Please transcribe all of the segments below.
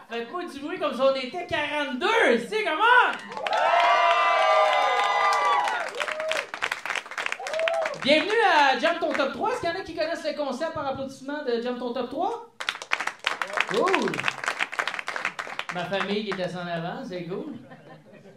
Faites-moi du bruit comme si on était 42, c'est comment? Bienvenue à Jam ton top 3. Est-ce qu'il y en a qui connaissent le concept par applaudissement de Jam ton top 3? Cool! Ma famille qui est assez en avant, c'est cool.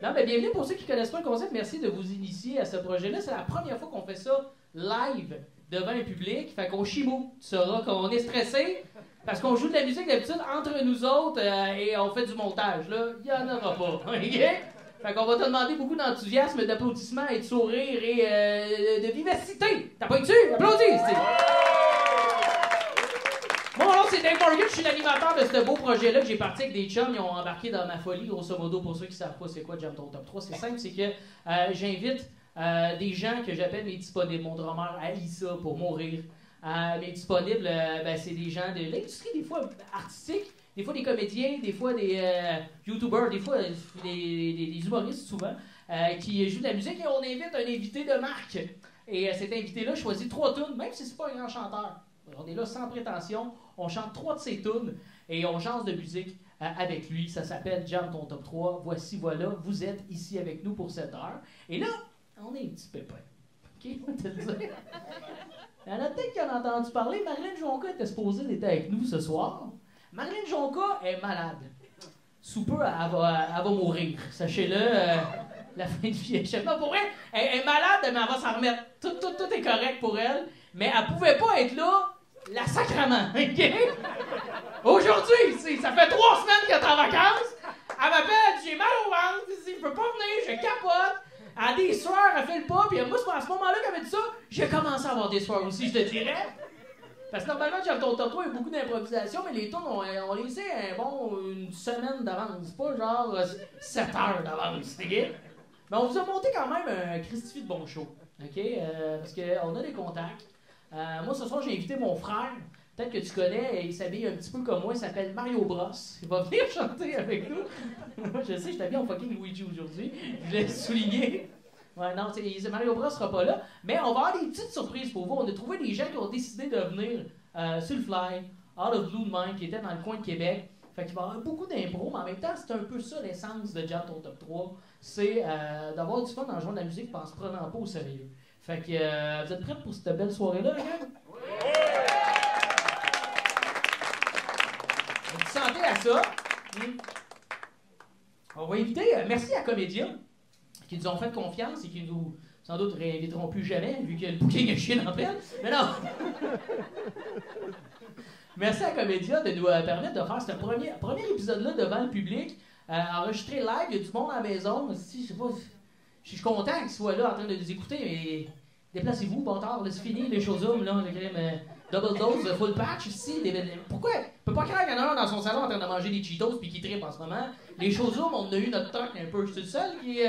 Non, mais bienvenue pour ceux qui ne connaissent pas le concept. Merci de vous initier à ce projet-là. C'est la première fois qu'on fait ça live devant un public. Fait qu'on chimou. Tu sauras qu'on est stressé parce qu'on joue de la musique d'habitude entre nous autres et on fait du montage. Là, il n'y en aura pas. OK? Fait qu'on va te demander beaucoup d'enthousiasme, d'applaudissements et de sourire et de vivacité. T'as pas eu dessus? Applaudis! Mon nom, c'est Dave Morgan, je suis l'animateur de ce beau projet-là que j'ai parti avec des chums. Ils ont embarqué dans ma folie, grosso modo, pour ceux qui ne savent pas c'est quoi Jam ton top 3. C'est simple, c'est que j'invite des gens que j'appelle mes disponibles. Mon drummer haït ça pour mourir. Mes disponibles, c'est des gens de l'industrie, des fois artistique, des fois des comédiens, des fois des YouTubers, des fois des humoristes souvent, qui jouent de la musique et on invite un invité de marque. Et cet invité-là choisit 3 tunes, même si c'est pas un grand chanteur. On est là sans prétention, on chante 3 de ses tunes et on chante de musique avec lui. Ça s'appelle Jam ton top 3. Voici, voilà, vous êtes ici avec nous pour cette heure. Et là, on est un petit pépin. OK, on va te le dire. Il y en a peut-être qui en ont entendu parler. Marilyn Jonca était supposée d'être avec nous ce soir. Marilyn Jonca est malade. Sous peu, elle va mourir. Sachez-le, la fin de vie. Je sais pas pour elle. Elle est malade, mais elle va s'en remettre. Tout est correct pour elle. Mais elle pouvait pas être là, la sacrament. OK? Aujourd'hui, ça fait 3 semaines qu'elle est en vacances. Elle m'appelle, j'ai mal au ventre, je peux pas venir, je capote. Elle a des soirs, elle fait le pas, puis moi, c'est à ce moment-là qu'elle m'a dit ça, j'ai commencé à avoir des soirs aussi, je te dirais. Parce que normalement, j'ai ton top 3, il y a beaucoup d'improvisation, mais les tunes, on les sait une semaine d'avance, pas genre 7 heures d'avance, OK? Mais on vous a monté quand même un Christifi de bon show, OK? Parce qu'on a des contacts. Moi, ce soir, j'ai invité mon frère. Peut-être que tu connais, il s'habille un petit peu comme moi, il s'appelle Mario Bros. Il va venir chanter avec nous. Je sais, je t'habille en fucking Luigi aujourd'hui. Je voulais le souligner. Ouais, non, Mario Bros sera pas là. Mais on va avoir des petites surprises pour vous. On a trouvé des gens qui ont décidé de venir sur le fly, out of blue de mind, qui étaient dans le coin de Québec. Fait qu'il va y avoir beaucoup d'impro, mais en même temps, c'est un peu ça l'essence de Jam ton top 3. C'est d'avoir du fun en jouant de la musique en se prenant pas au sérieux. Fait que vous êtes prêts pour cette belle soirée-là, les gars? Vous sentez à ça? On va inviter, merci à Comédia, qui nous ont fait confiance et qui nous, sans doute, réinviteront plus jamais, vu que le booking est chier dans la pelle. Mais non! Merci à Comédia de nous permettre de faire ce premier épisode-là devant le public, enregistré live. Il y a du monde à la maison. Si, je sais pas, je suis content qu'ils soient là en train de nous écouter, mais déplacez-vous, bâtard, c'est fini, les showzooms, là, le crème double dose, full patch, ici. Pourquoi? On peut pas croire qu'il y en a un dans son salon en train de manger des Cheetos puis qui trippe en ce moment. Les showzooms, on a eu notre truc un peu. Je suis le seul qui...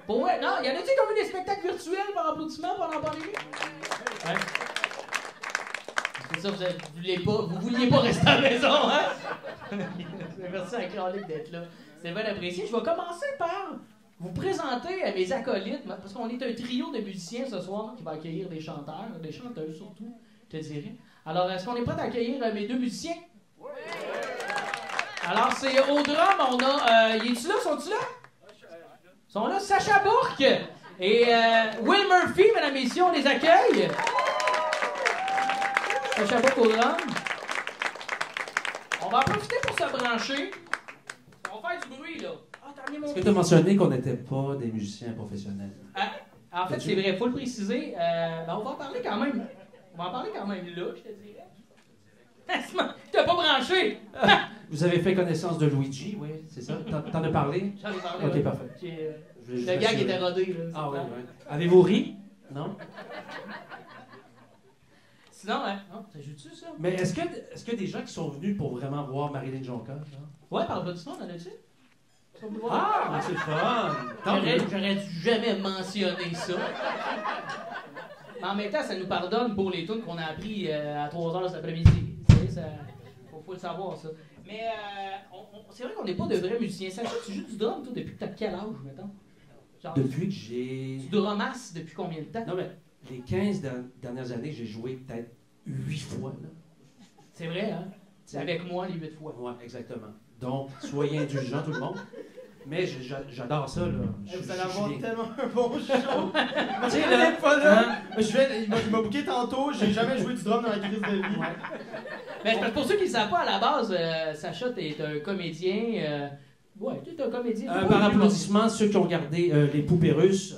Pour vrai, non, il y en a-tu comme des spectacles virtuels par applaudissement pendant la pandémie? Ouais. C'est ça, vous vouliez pas rester à la maison, hein? Merci à Claude d'être là. C'est bien apprécié. Je vais commencer par vous présenter à mes acolytes, parce qu'on est un trio de musiciens ce soir qui va accueillir des chanteurs, des chanteuses surtout, je te dirais. Alors, est-ce qu'on est prêt à accueillir mes 2 musiciens? Oui! Alors, c'est au drum, on a... es-tu là? Sont-tu là? Ils sont là, Sacha Bourque et Will Murphy, mesdames et messieurs, on les accueille. Sacha Bourque au drum. On va en profiter pour se brancher. On va faire du bruit, là. Est-ce que tu as mentionné qu'on n'était pas des musiciens professionnels? En fait, c'est vrai, il faut le préciser. On va en parler quand même. On va en parler quand même là, je te dirais. Tu n'as pas branché! Vous avez fait connaissance de Luigi, oui, c'est ça? T'en as parlé? J'en ai parlé. Ok, ouais. parfait. Le gars qui était rodé. Là, ah oui, oui. Avez-vous ri? Non? Sinon, hein? Non, ça joue-tu, ça? Mais est-ce qu'il y a des gens qui sont venus pour vraiment voir Marilyn Jonca? Ouais, par l'applaudissement, t'en as-tu? Ah, c'est fun! J'aurais dû jamais mentionner ça. Mais en même temps, ça nous pardonne pour les tunes qu'on a appris à 3h cet après-midi. Tu sais, faut le savoir, ça. Mais c'est vrai qu'on n'est pas de vrais musiciens. Sacha, tu joues du drum, toi, depuis que t'as quel âge, mettons? Genre, depuis que j'ai... Tu drumasses depuis combien de temps? Non, mais les 15 dernières années, j'ai joué peut-être 8 fois, là. C'est vrai, hein? C'est avec moi les 8 fois. Ouais, exactement. Donc, soyez indulgents, tout le monde. Mais j'adore ça, là. Vous allez avoir tellement un bon show. Tu sais, Il là, est pas là. hein? Il m'a booké tantôt. J'ai jamais joué du drum dans la crise de vie. Ben, pour ceux qui ne savent pas, à la base, Sacha, t'es un comédien. Ouais, t'es un comédien. Par applaudissement, ceux qui ont regardé les poupées russes.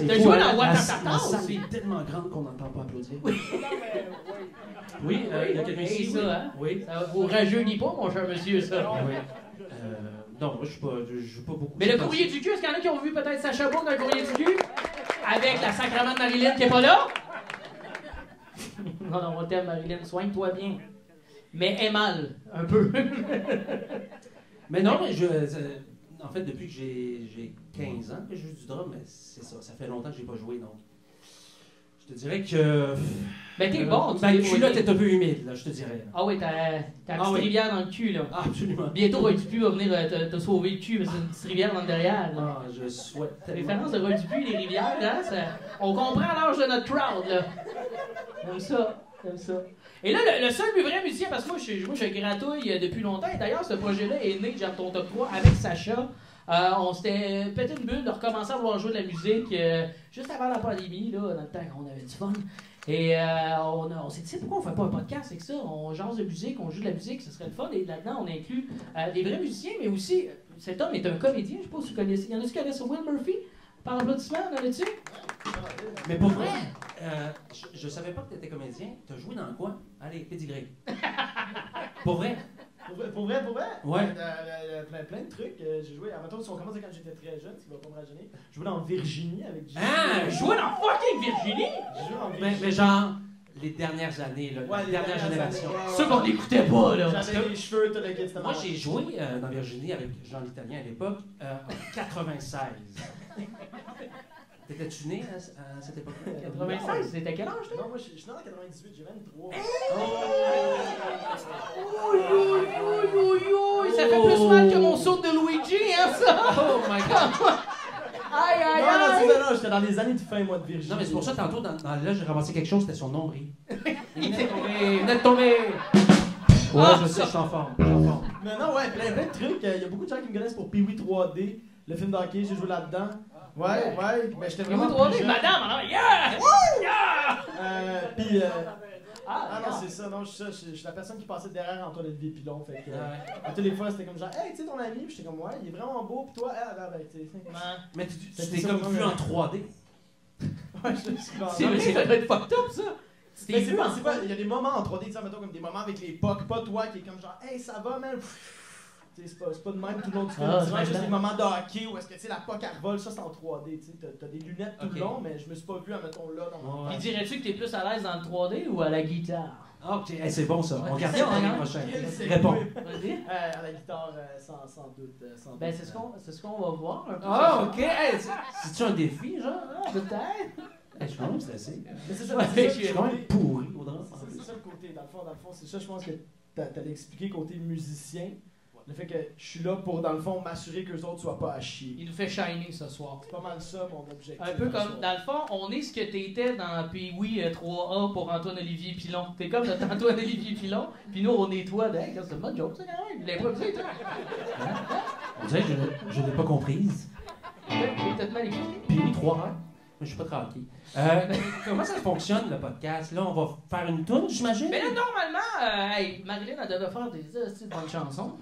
T'as joué dans la Watatata salle aussi. est tellement grande qu'on n'entend pas applaudir. Oui, il y a quelqu'un ici. ça, Oui. hein? Oui. Ça vous rajeunit pas, mon cher monsieur, ça. Oui. Non, moi, je joue pas beaucoup. Mais le courrier du cul, est-ce qu'il y en a qui ont vu peut-être Sacha Bourg dans le courrier du cul? Avec la sacrament de Marilyn qui est pas là? Non, on t'aime, Marilyn, soigne-toi bien. Mais aie mal, un peu. Mais non, mais en fait, depuis que j'ai 15 ans que je joue du drum, mais c'est ça. Ça fait longtemps que j'ai pas joué, donc. Je te dirais que. Ben t'es bon, tu Ma t'es culotte est un peu humide, là, je te dirais. Ah oui, t'as une petite rivière dans le cul, là. Ah, absolument. Bientôt, Roy Dupuis va venir te sauver le cul, parce que c'est une petite rivière dans le derrière, là. Ah, je souhaite La tellement. référence de Roy Dupuis et les rivières, hein, on comprend l'âge de notre crowd, là. J'aime ça, j'aime ça. Et là, le seul vrai musicien, parce que moi, je gratouille depuis longtemps, et d'ailleurs, ce projet-là est né de Jam Ton Top 3 avec Sacha. On s'était pété une bulle de recommencer à vouloir jouer de la musique juste avant la pandémie, là, dans le temps qu'on avait du fun. Et on s'est dit, pourquoi on fait pas un podcast avec ça? On jase de musique, on joue de la musique, ce serait le fun. Et là-dedans, on inclut des vrais musiciens, mais aussi, cet homme est un comédien, je sais pas si vous connaissez. Il y en a qui connaissent Will Murphy? Par applaudissement, en as-tu? Mais pour vrai, je savais pas que tu étais comédien. Tu as joué dans quoi? Allez, pédigré. Pour vrai? Pour vrai? Ouais. Plein de trucs. J'ai joué, à si on commence quand j'étais très jeune, ce qui va pas me rajeunir. J'ai joué dans Virginie avec Gilles. Ah, jouer dans fucking Virginie? J'ai joué dans Virginie. Mais genre, les dernières années, là, Ouais, la dernière génération. Ceux qu'on n'écoutait pas, là. J'avais les cheveux, tout le kit, c'était Moi, marrant. j'ai joué dans Virginie avec Jean l'Italien à l'époque, en 96. T'étais-tu né à cette époque-là? 96, c'était quel âge, toi? Non, moi, je suis né en 98, j'ai 23. Ça fait plus mal que mon saut de Luigi, hein, ça? Oh my god! Aïe, aïe, Non, aïe! c'est ça, non, j'étais dans les années de fin, moi, de Virginie. Non, mais c'est pour ça, tantôt, dans là, j'ai ramassé quelque chose, c'était son nombril. Il venait de tomber! Ouais, je sais, je suis en forme. Mais non, ouais, plein de trucs. Il y a beaucoup de gens qui me connaissent pour Pee-Wee 3D, le film d'hockey, j'ai joué là-dedans. Ouais, mais j'étais Mais moi, vraiment 3D, plus jeune. madame, yeah! Yeah! Puis, Ah, non, c'est ça, non, je suis la personne qui passait derrière Antoine Olivier Pilon, fait que, Ouais. à toutes les fois, c'était comme genre, hey, tu sais ton ami, puis j'étais comme, ouais, il est vraiment beau, puis toi, ben, tu sais. Mais tu C'était t'es ça, comme moi, vu mais- en 3D. Ouais, je suis comme, C'est vrai, ça doit être fucked up, ça. Mais c'est pas, il y a des moments en 3D, tu sais, mettons, comme des moments avec les POC, pas toi qui est comme genre, hey, ça va, man. Tu sais, c'est pas de même tout le long du film. Ah, C'est vraiment juste c'est des moments de hockey où est-ce que, tu sais, la POC, elle revole, ça, c'est en 3D, tu sais. T'as des lunettes tout Ok. le long, mais je me suis pas vu, mettons, là, dans mon. Puis dirais-tu que t'es plus à l'aise dans le 3D ou à la guitare? Ok, hey, c'est bon ça. On Ouais, garde c'est ça bon, l'année hein? prochaine. C'est Réponds. cool. Vas-y. À la guitare, sans doute. Ben, c'est ce qu'on va voir un peu. Ah, ce ok. soir. Hey, c'est-tu un défi, genre? Ah, peut-être. Hey, je suis quand même stressé. Mais c'est ça, Ouais, c'est ça, Je suis quand même pourri au drame. c'est ça le côté, dans le fond, c'est ça, je pense que t'allais expliquer côté musicien. Le fait que je suis là pour, dans le fond, m'assurer que les autres soient pas à chier. Il nous fait shiner ce soir. C'est pas mal ça, mon objectif. Un peu comme, dans le fond, on est ce que t'étais dans Pee-Wee 3A pour Antoine-Olivier Pilon. T'es comme notre Antoine-Olivier Pilon, puis nous, on est toi. Hey, c'est une bonne joke, ça, quand même. Il l'a improvisé, toi. On dirait que je l'ai pas comprise. J'ai peut-être mal écouté. Puis oui, 3 heures. Mais je suis pas tranquille. Comment ça fonctionne le podcast? Là, on va faire une toune, j'imagine? Mais là, normalement, hey, Marilyn, elle devait faire des bonnes chansons.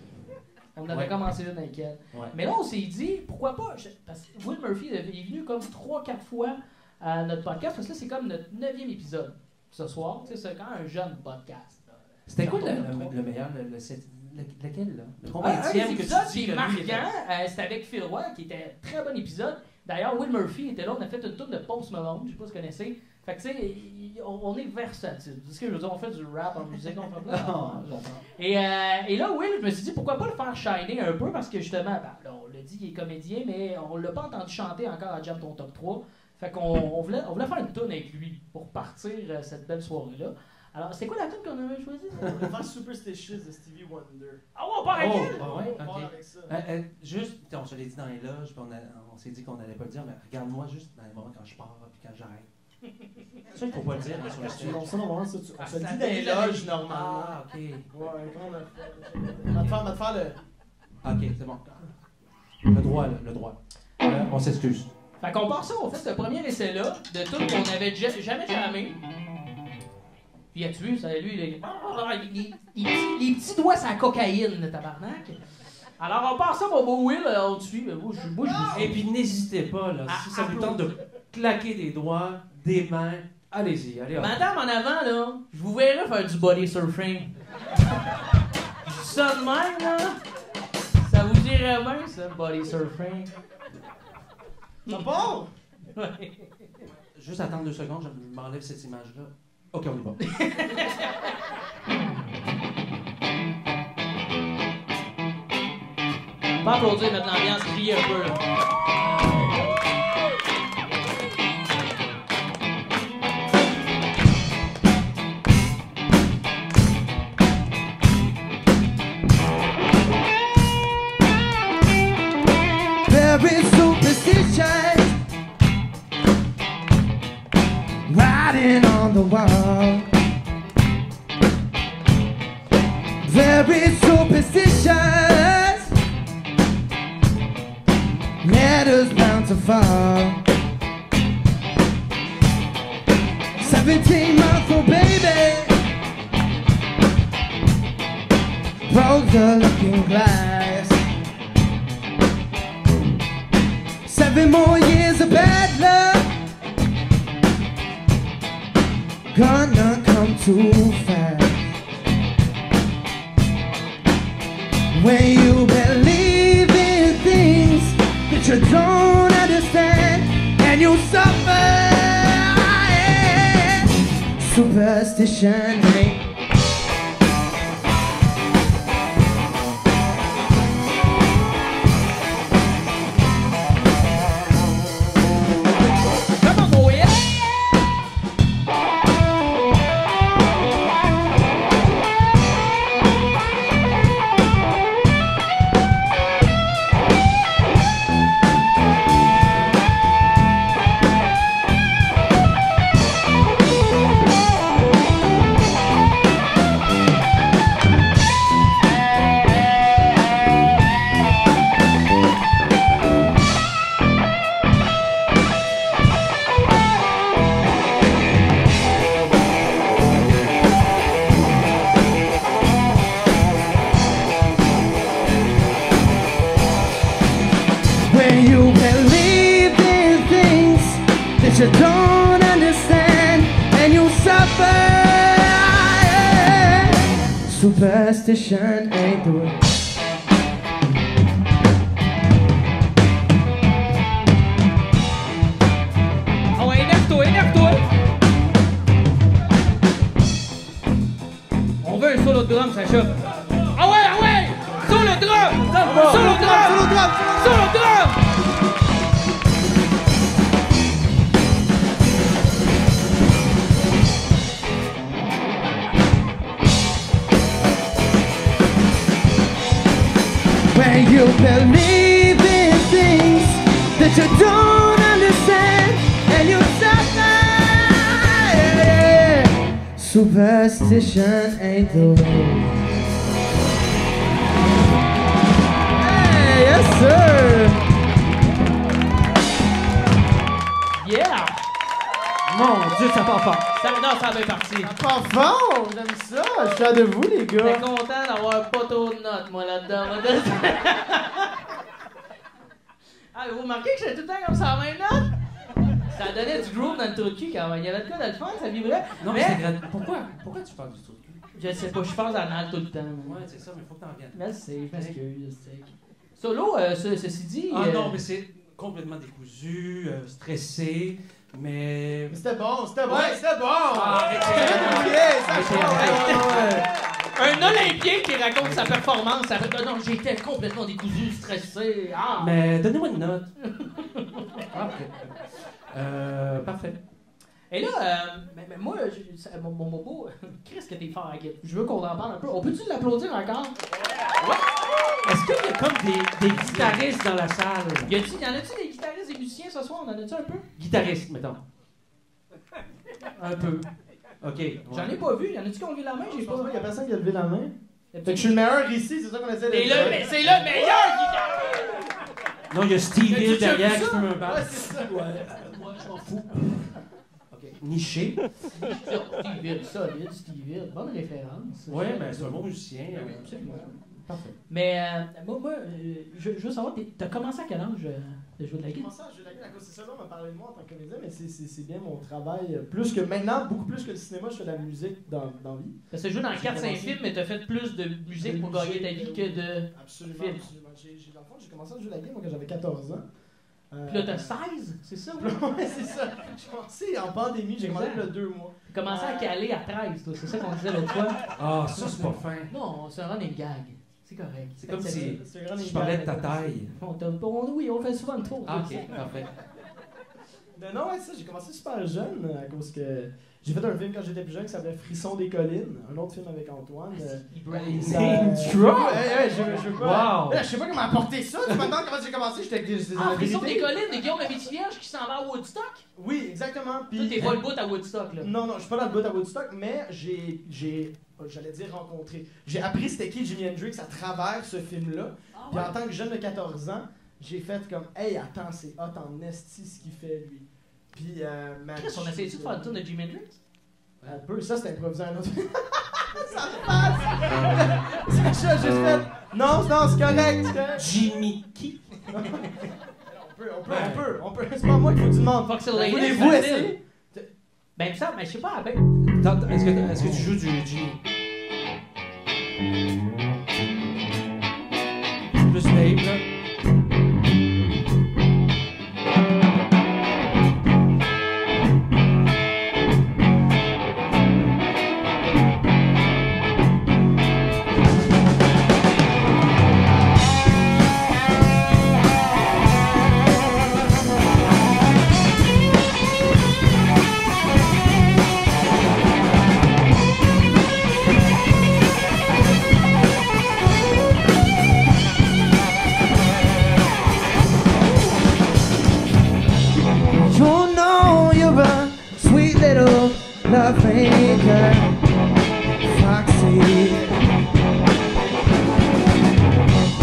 On avait Ouais. commencé une avec elle. Ouais. Mais là, on s'est dit, pourquoi pas? Parce que Will Murphy il est venu comme 3-4 fois à notre podcast, parce que là, c'est comme notre 9e épisode ce soir. Tu sais, c'est quand même un jeune podcast. là. C'était quoi Carton, le meilleur? Lequel, là? Le Un combienième des que tu épisodes dis qui est que lui marquant, était- c'était avec Phil Roy, qui était un très bon épisode. D'ailleurs, Will Murphy était là, on a fait une tour de Post Malone, je sais pas si vous connaissez. Fait que tu sais, on est versatile. C'est ce que je veux dire, on fait du rap en musique, on fait plein d'affaires. Et là, Will, je me suis dit, pourquoi pas le faire shiner un peu, parce que justement, ben, là, on l'a dit, il est comédien, mais on l'a pas entendu chanter encore à Jam Ton Top 3. Fait qu'on voulait faire une tourne avec lui pour partir cette belle soirée-là. Alors, c'est quoi la tune qu'on avait choisie? On va faire Superstitious de Stevie Wonder. Ah ouais, on part avec elle! Oh, ouais, On part ok. avec ça. Juste, on se l'a dit dans les loges, puis on s'est dit qu'on n'allait pas le dire, mais regarde-moi juste dans les moments quand je pars, puis quand j'arrête. Ça, il faut pas le dire hein, sur le stage. Non, ça, normalement, ça, on se le ça dit dans les fait loges, normalement. Ah, ok. Ouais, comment on a fait? On va te faire le... Ok, c'est bon. Le droit, là, le droit. On s'excuse. Fait qu'on part ça, on fait ce premier essai-là de tout qu'on avait jamais jamais. Puis as-tu vu, ça, lui, les petits doigts, c'est la cocaïne, le tabarnak. Alors on part ça, mon beau Will, on te suit, mais moi, je Et puis n'hésitez pas, là, si ça vous tente de claquer des doigts, des mains, allez-y, allez hop. Madame, en avant, là, je vous verrai faire du body surfing. Je dis ça de même, là. Ça vous irait bien, ça, body surfing. Ça part? Ouais. Juste attendre 2 secondes, je m'enlève cette image-là. Ok, on y va. Pas applaudir, mettre l'ambiance, crier un peu, là. Very superstitious, writing on the wall. Very superstitious, letters bound to fall. 17-month-old baby broke the looking glass. 7 more years of bad luck gonna come too fast. When you believe in things that you don't understand and you suffer, yeah. Superstition ain't Come on, boy. when you believe in things that you don't understand and you suffer, yeah. Superstition ain't the way. Ah ouais, énerve-toi, énerve-toi. On veut un solo de drum, Sacha. Ah ouais, solo de drum, solo de drum, solo de drum. When you believe in things that you don't understand and you suffer, yeah. Superstition ain't the way. Hey, yes sir. Yeah. Mon Dieu, ça part fort. Non, ça avait parti. Pas fort! J'aime ça! Je suis fier de vous, les J'étais gars! content d'avoir pas trop de notes, moi, là-dedans. Ah, vous remarquez que j'étais tout le temps comme ça, en même note? Ça donnait du groove dans le trou de cul quand même. Il y avait de quoi de le fun, ça vibrait. Non, mais c'est gratuit. Pourquoi tu parles du truc? Je sais pas, je pense anal tout le temps. moi. Ouais, c'est ça, mais faut que t'en viennes. Merci, je m'excuse. Solo, ceci dit. Ah non, mais c'est complètement décousu, stressé, mais... Mais c'était bon, c'était bon, Ouais. c'était bon! arrêtez. Un Olympien qui raconte sa performance après. Non, j'étais complètement décousu, stressé. Ah! Mais donnez-moi une note. Ah, ok. Parfait. Et là, mais moi, mon bobo, Chris, que t'es fort à la guitare. Je veux qu'on en parle un peu. On peut-tu l'applaudir encore? Est-ce qu'il y a comme des guitaristes dans la salle? Y en a-tu des guitaristes et musiciens ce soir? On en a-tu un peu? Guitaristes, mettons. Un peu. OK. Ouais. J'en ai pas vu. Y en a-tu qui ont levé la main? J'ai Je pense pas. pas qu'il y a personne qui a levé la main. Fait que je suis le meilleur ici, c'est ça qu'on essaie de Mais dire. là, mais c'est le meilleur qui Non, il y a Steve Mais Hill tu as derrière vu qui ça? peut me Ouais, battre. c'est ça. Ouais, moi, je m'en fous. OK. Niché. Steve Hill, solide, Steve Hill. Bonne référence. Ouais, mais c'est un bon musicien. Oui, absolument. Parfait. Mais moi, je veux savoir, t'as commencé à quel âge de jouer de la J'ai guitare? commencé à jouer de la guitare à cause c'est ça, là, on m'a parlé de moi en tant que comédien, mais c'est bien mon travail. Plus que maintenant, beaucoup plus que le cinéma, je fais de la musique dans la vie. Parce que tu joué dans J'ai 4-5 commencé- films, mais t'as fait plus de musique pour gagner ta vie que de. Absolument, Film. absolument. Dans le fond, j'ai commencé à jouer de la guitare quand j'avais 14 ans. Puis là, t'as 16, c'est ça? Ouais? Ouais, c'est ça. J'ai commencé en pandémie, j'ai commencé il y a 2 mois. T'as commencé à caler à 13, toi, c'est ça qu'on disait l'autre fois? Ah, ça, c'est pas fin. Non, c'est un running gag. C'est correct. C'est comme si C'est vraiment je parlais de ta taille. Oui, on fait souvent le tour. Ah, OK, parfait. Non, ouais, ça, j'ai commencé super jeune à cause que j'ai fait un film quand j'étais plus jeune qui s'appelait Frisson des collines, un autre film avec Antoine. Name drop! Je veux pas. Wow! Je sais pas comment apporter ça. Tu me demandes comment j'ai commencé, j'étais Ah, Frisson des collines de Guillaume Abétivierge qui s'en va à Woodstock? Oui, exactement. Toi, Puis t'es pas le bout à Woodstock, là. non, je suis pas dans le bout à Woodstock, mais j'allais dire rencontré. J'ai appris c'était qui Jimi Hendrix à travers ce film-là. Ah, Puis ouais. en tant que jeune de 14 ans, j'ai fait comme hey, attends, c'est hot en esti ce qu'il fait lui. Puis Chris, on essayait-tu de faire le tour de Jimi Hendrix? On peut, ça c'est improvisé un autre. Ça me passe! C'est ça, j'ai fait. Non, c'est correct, c'est correct. Jimmy qui? On peut. C'est pas moi qu'il faut que tu demandes. Foxy Lady, Voulez-vous c'est essayer? Ben, ça, mais je sais pas, ben. Est-ce que tu joues du Jimmy? Plus Dave, là. You know you're a sweet little love maker, Foxy.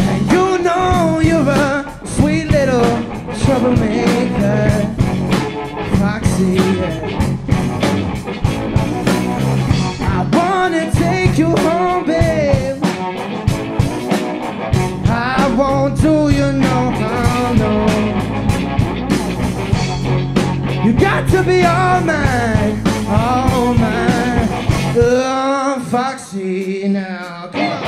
And you know you're a sweet little troublemaker, Foxy. I wanna take you home, babe. I won't do you no harm, no. You got to be all mine, Foxy now. Come on.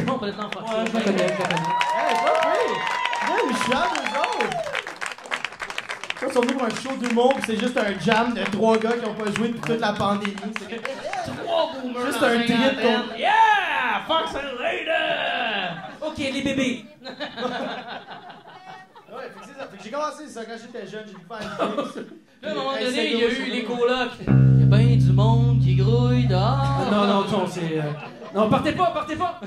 Complètement fucké. Ouais, je la connais, je la connais. Hey, pas pire! Yeah, ils chantent, eux autres! Ça, ils sont venus pour un show d'humour, pis c'est juste un jam de 3 gars qui ont pas joué depuis toute la pandémie. C'est Trois boomers Juste dans un la trip cinquantaine. qu'on- Yeah! Fox and Later! OK, les bébés. Ouais, fait que c'est ça. Fait que j'ai commencé ça quand j'étais jeune, j'ai pu faire une mix. Là, à un moment Hey, donné, c'est il y a gros, eu c'est les gros. colocs. Il y a bien du monde qui grouille dehors. Non, c'est... Non, partez pas, partez pas!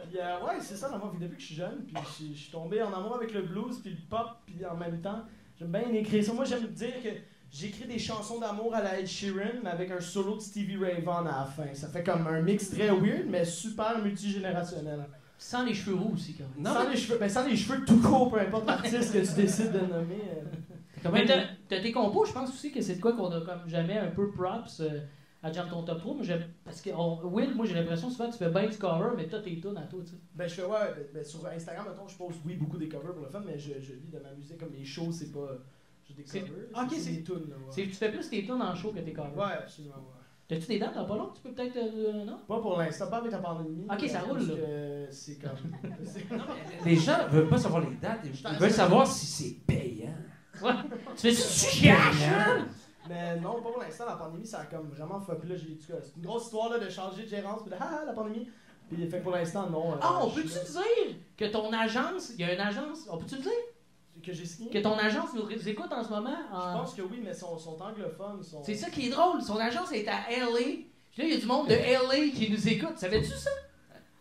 Puis ouais, c'est ça, dans le fond. Puis depuis que je suis jeune, puis je suis tombé en amour avec le blues, puis le pop, puis en même temps, j'aime bien écrire ça. Moi, j'aime dire que j'écris des chansons d'amour à la Ed Sheeran, mais avec un solo de Stevie Ray Vaughan à la fin. Ça fait comme un mix très weird, mais super multigénérationnel. Sans les cheveux roux aussi, quand même. Non, Sans les cheveux tout court, peu importe l'artiste que tu décides de nommer. Mais t'as tes compos, je pense aussi que c'est de quoi qu'on a comme jamais un peu props à Jam Ton Top 3. Parce que Will, moi j'ai l'impression souvent que tu fais bien du cover, mais t'as tes tunes à toi, tu sais. Ben, je fais, sur Instagram, mettons, je poste, oui, beaucoup des covers pour le fun, mais je vis de ma musique comme les shows, c'est pas juste des C'est- covers. ok, c'est- des tunes, là, ouais. Tu fais plus tes tunes en show que tes covers. Ouais, absolument, ouais. T'as-tu des dates dans pas long? Tu peux peut-être. Non? Pas pour l'instant, pas avec la pandémie. Ok, ça roule, parce là. que c'est comme. Les gens veulent pas savoir les dates, ils veulent savoir si c'est payant. Ouais. Tu fais-tu du cash? Mais non, pas pour l'instant, la pandémie, ça a comme vraiment fucké. Là, c'est une grosse histoire là, de changer de gérance, puis de la pandémie. Puis fait que pour l'instant, non. Ah, on je peut-tu suis là. dire que ton agence, il y a une agence, on peut-tu le dire? Que j'ai signé? Que ton agence nous écoute en ce moment? Je pense que oui, mais sont anglophones. C'est ça qui est drôle, son agence est à LA. Puis là, il y a du monde de LA qui nous écoute. Savais-tu ça?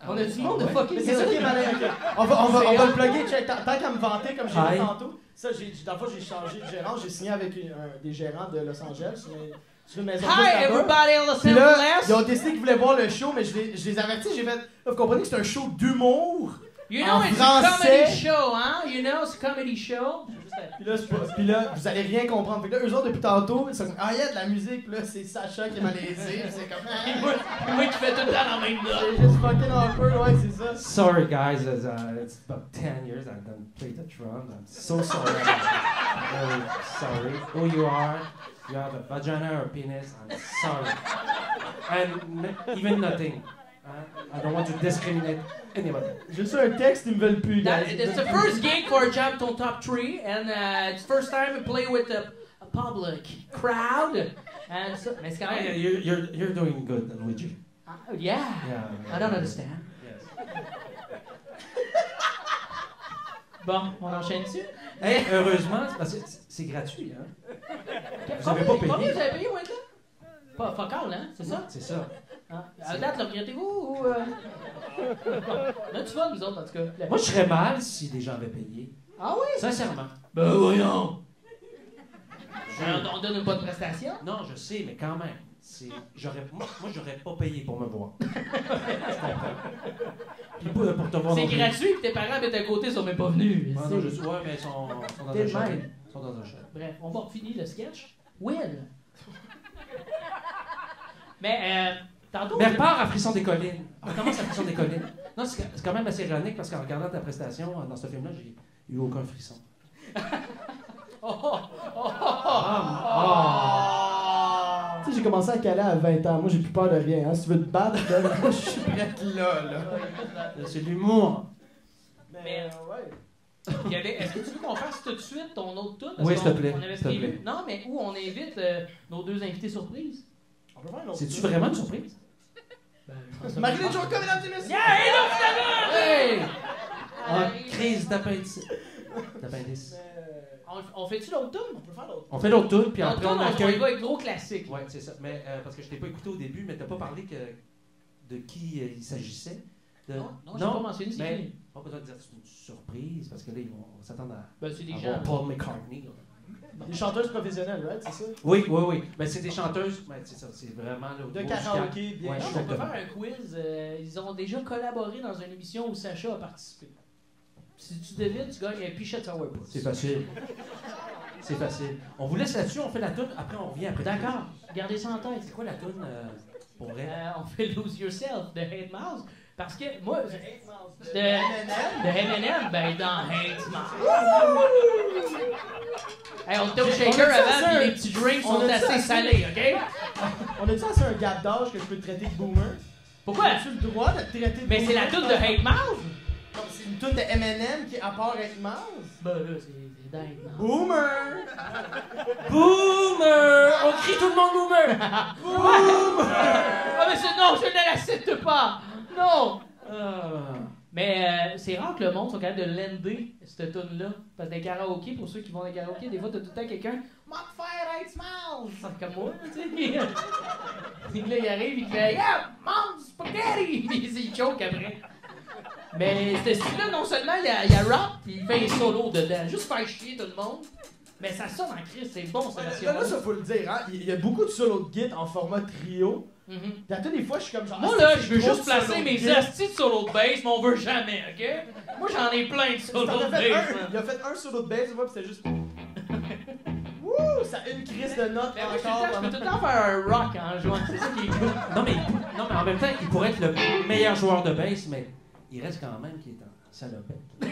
On a du monde de fucking Mais c'est ça qui est malin. Ok. On va le plugger. Check. Tant qu'à me vanter, comme j'ai dit tantôt, ça, dans le fond, j'ai changé de gérance. J'ai signé avec des gérants de Los Angeles. Sur une maison Hi everybody in Los Puis là, Angeles! ils ont décidé qu'ils voulaient voir le show, mais je les avertis. J'ai fait. Là, vous comprenez que c'est un show d'humour. You know en it's français. a comedy show, hein? You know it's a comedy show. Puis là, vous allez rien comprendre. Puis là, eux autres, depuis tantôt, ils sont comme, ah, il y a de la musique. Puis là, c'est Sacha qui est malaisé. Puis c'est comme, ah. Moi qui fais tout le temps la même note. C'est juste fucking awkward, ouais, c'est ça. Sorry guys, it's about 10 years I don't play the drums. I'm so sorry. I'm very sorry. Who you are? You have a vagina or penis? I'm sorry. And even nothing. I don't want to discriminate anybody. J'ai reçu un texte, ils me veulent plus, guys. It's the first gig for Jam to Top 3, and it's first time we play with a public crowd. And so, mais c'est quand même... You're doing good, Luigi. Yeah. Yeah. I don't understand. Yes. Bon, on enchaîne dessus. Hey, heureusement, parce que c'est gratuit, hein? Vous avez pas payé. Combien vous avez payé maintenant? Pas fuck all, hein? C'est ça? C'est ça. Ah, à date, le regrettez-vous ou... On a-tu fun, nous autres, en tout cas? Moi, je serais mal si les gens avaient payé. Ah oui? Sincèrement. Ben voyons! On donne une bonne prestation? Non, je sais, mais quand même. Moi, j'aurais pas payé pour me voir. Je comprends. Puis pour te voir C'est non plus. gratuit, puis tes parents habitent à côté, ils sont même pas venus. Ouais, non, ouais, mais ils sont dans un chat. Ils sont dans un chat. Bref, on va finir le sketch. Will! Mais, tantôt... Mais repars à Frisson des Collines. On commence à Frisson des Collines. Non, c'est quand même assez ironique parce qu'en regardant ta prestation dans ce film-là, j'ai eu aucun frisson. Tu sais, j'ai commencé à caler à 20 ans. Moi, j'ai plus peur de rien. Hein. Si tu veux te battre, là, moi, je suis prête là. C'est de l'humour. Mais, ouais. Est-ce que tu veux qu'on fasse tout de suite ton autre tour? Oui, s'il te plaît, On avait s'il te prévu. plaît. Non, mais où on invite nos deux invités surprises? On peut faire une autre C'est-tu tour. vraiment une surprise? Marie-Lène Jonca, mesdames et messieurs! Yeah, et là, finalement! Hey! Ah, crise d'appendice. D'appendice. On fait-tu l'autre tour? On peut faire l'autre. On fait l'autre tour, puis L'autre après tour, on on y accueille. va avec gros classique. Ouais, c'est ça. Mais parce que je t'ai pas écouté au début, mais t'as pas parlé de qui il s'agissait. Non, j'ai pas mentionné c'est mais qui. pas besoin de dire que c'est une surprise, parce que là, ils vont s'attendre à Ben, c'est des voir gens. Paul McCartney. Là. Des chanteuses professionnelles, right? C'est ça? Oui. Ben, c'est des chanteuses, mais c'est ça, c'est vraiment là, au De niveau karaoké, musical. bien Ouais, Non, sûr. on peut exactement. faire un quiz. Ils ont déjà collaboré dans une émission où Sacha a participé. Si tu devines, tu gagnes un pichet de sourpuss. C'est facile. C'est facile. On vous laisse là-dessus, on fait la toune, après on revient après. D'accord. Gardez ça en tête. C'est quoi la toune pour vrai? On fait Lose Yourself de Hate Mouse. Parce que moi, de M&M. M&M, ben dans Hate Mouse. Hey, on était au shaker avant, puis les petits drinks sont assez salés, OK? On a-tu assez un gap d'âge que je peux te traiter de boomer? Pourquoi? As-tu le droit de te traiter de boomer? Mais c'est la toune de Hate Mouse. Non, c'est une toune de M&M qui est à part avec Mouse. Ben là, c'est dingue. Boomer! Boomer! On crie tout le monde boomer! Ah, mais non, je ne l'accepte pas! Non! Ah. Mais c'est rare que le monde soit capable de lender cette tune-là. Parce que des karaokés, pour ceux qui vont dans les karaokés, des fois, t'as tout le temps quelqu'un « M'a faire Hate Mouse! » Comme moi, tu sais. Puis là, il arrive, il fait « Yeah, mange du spaghetti! » Puis il choke après. Mais ce style-là, non seulement il y a rap, puis il fait un solo dedans. Juste faire chier tout le monde. Mais ça sonne en crise, c'est bon, cette version. Là, ça faut le dire, hein. Il y a beaucoup de solos de git en format trio. Mhm. Puis à toutes les fois, je suis comme genre. Moi, ah, là, c'est je veux trop juste de placer solos de mes git. astis de solo de bass, mais on veut jamais, OK? Moi, j'en ai plein de solos T'en de as fait bass, un, man. il a fait un solo de bass, une fois, puis c'était juste. Wouh! Ça a une crise de notes Mais moi, encore. je peux tout le temps faire un rock en jouant, c'est ça qui est cool. Non, mais en même temps, il pourrait être le meilleur joueur de bass, mais il reste quand même qu'il est en salopette. Tu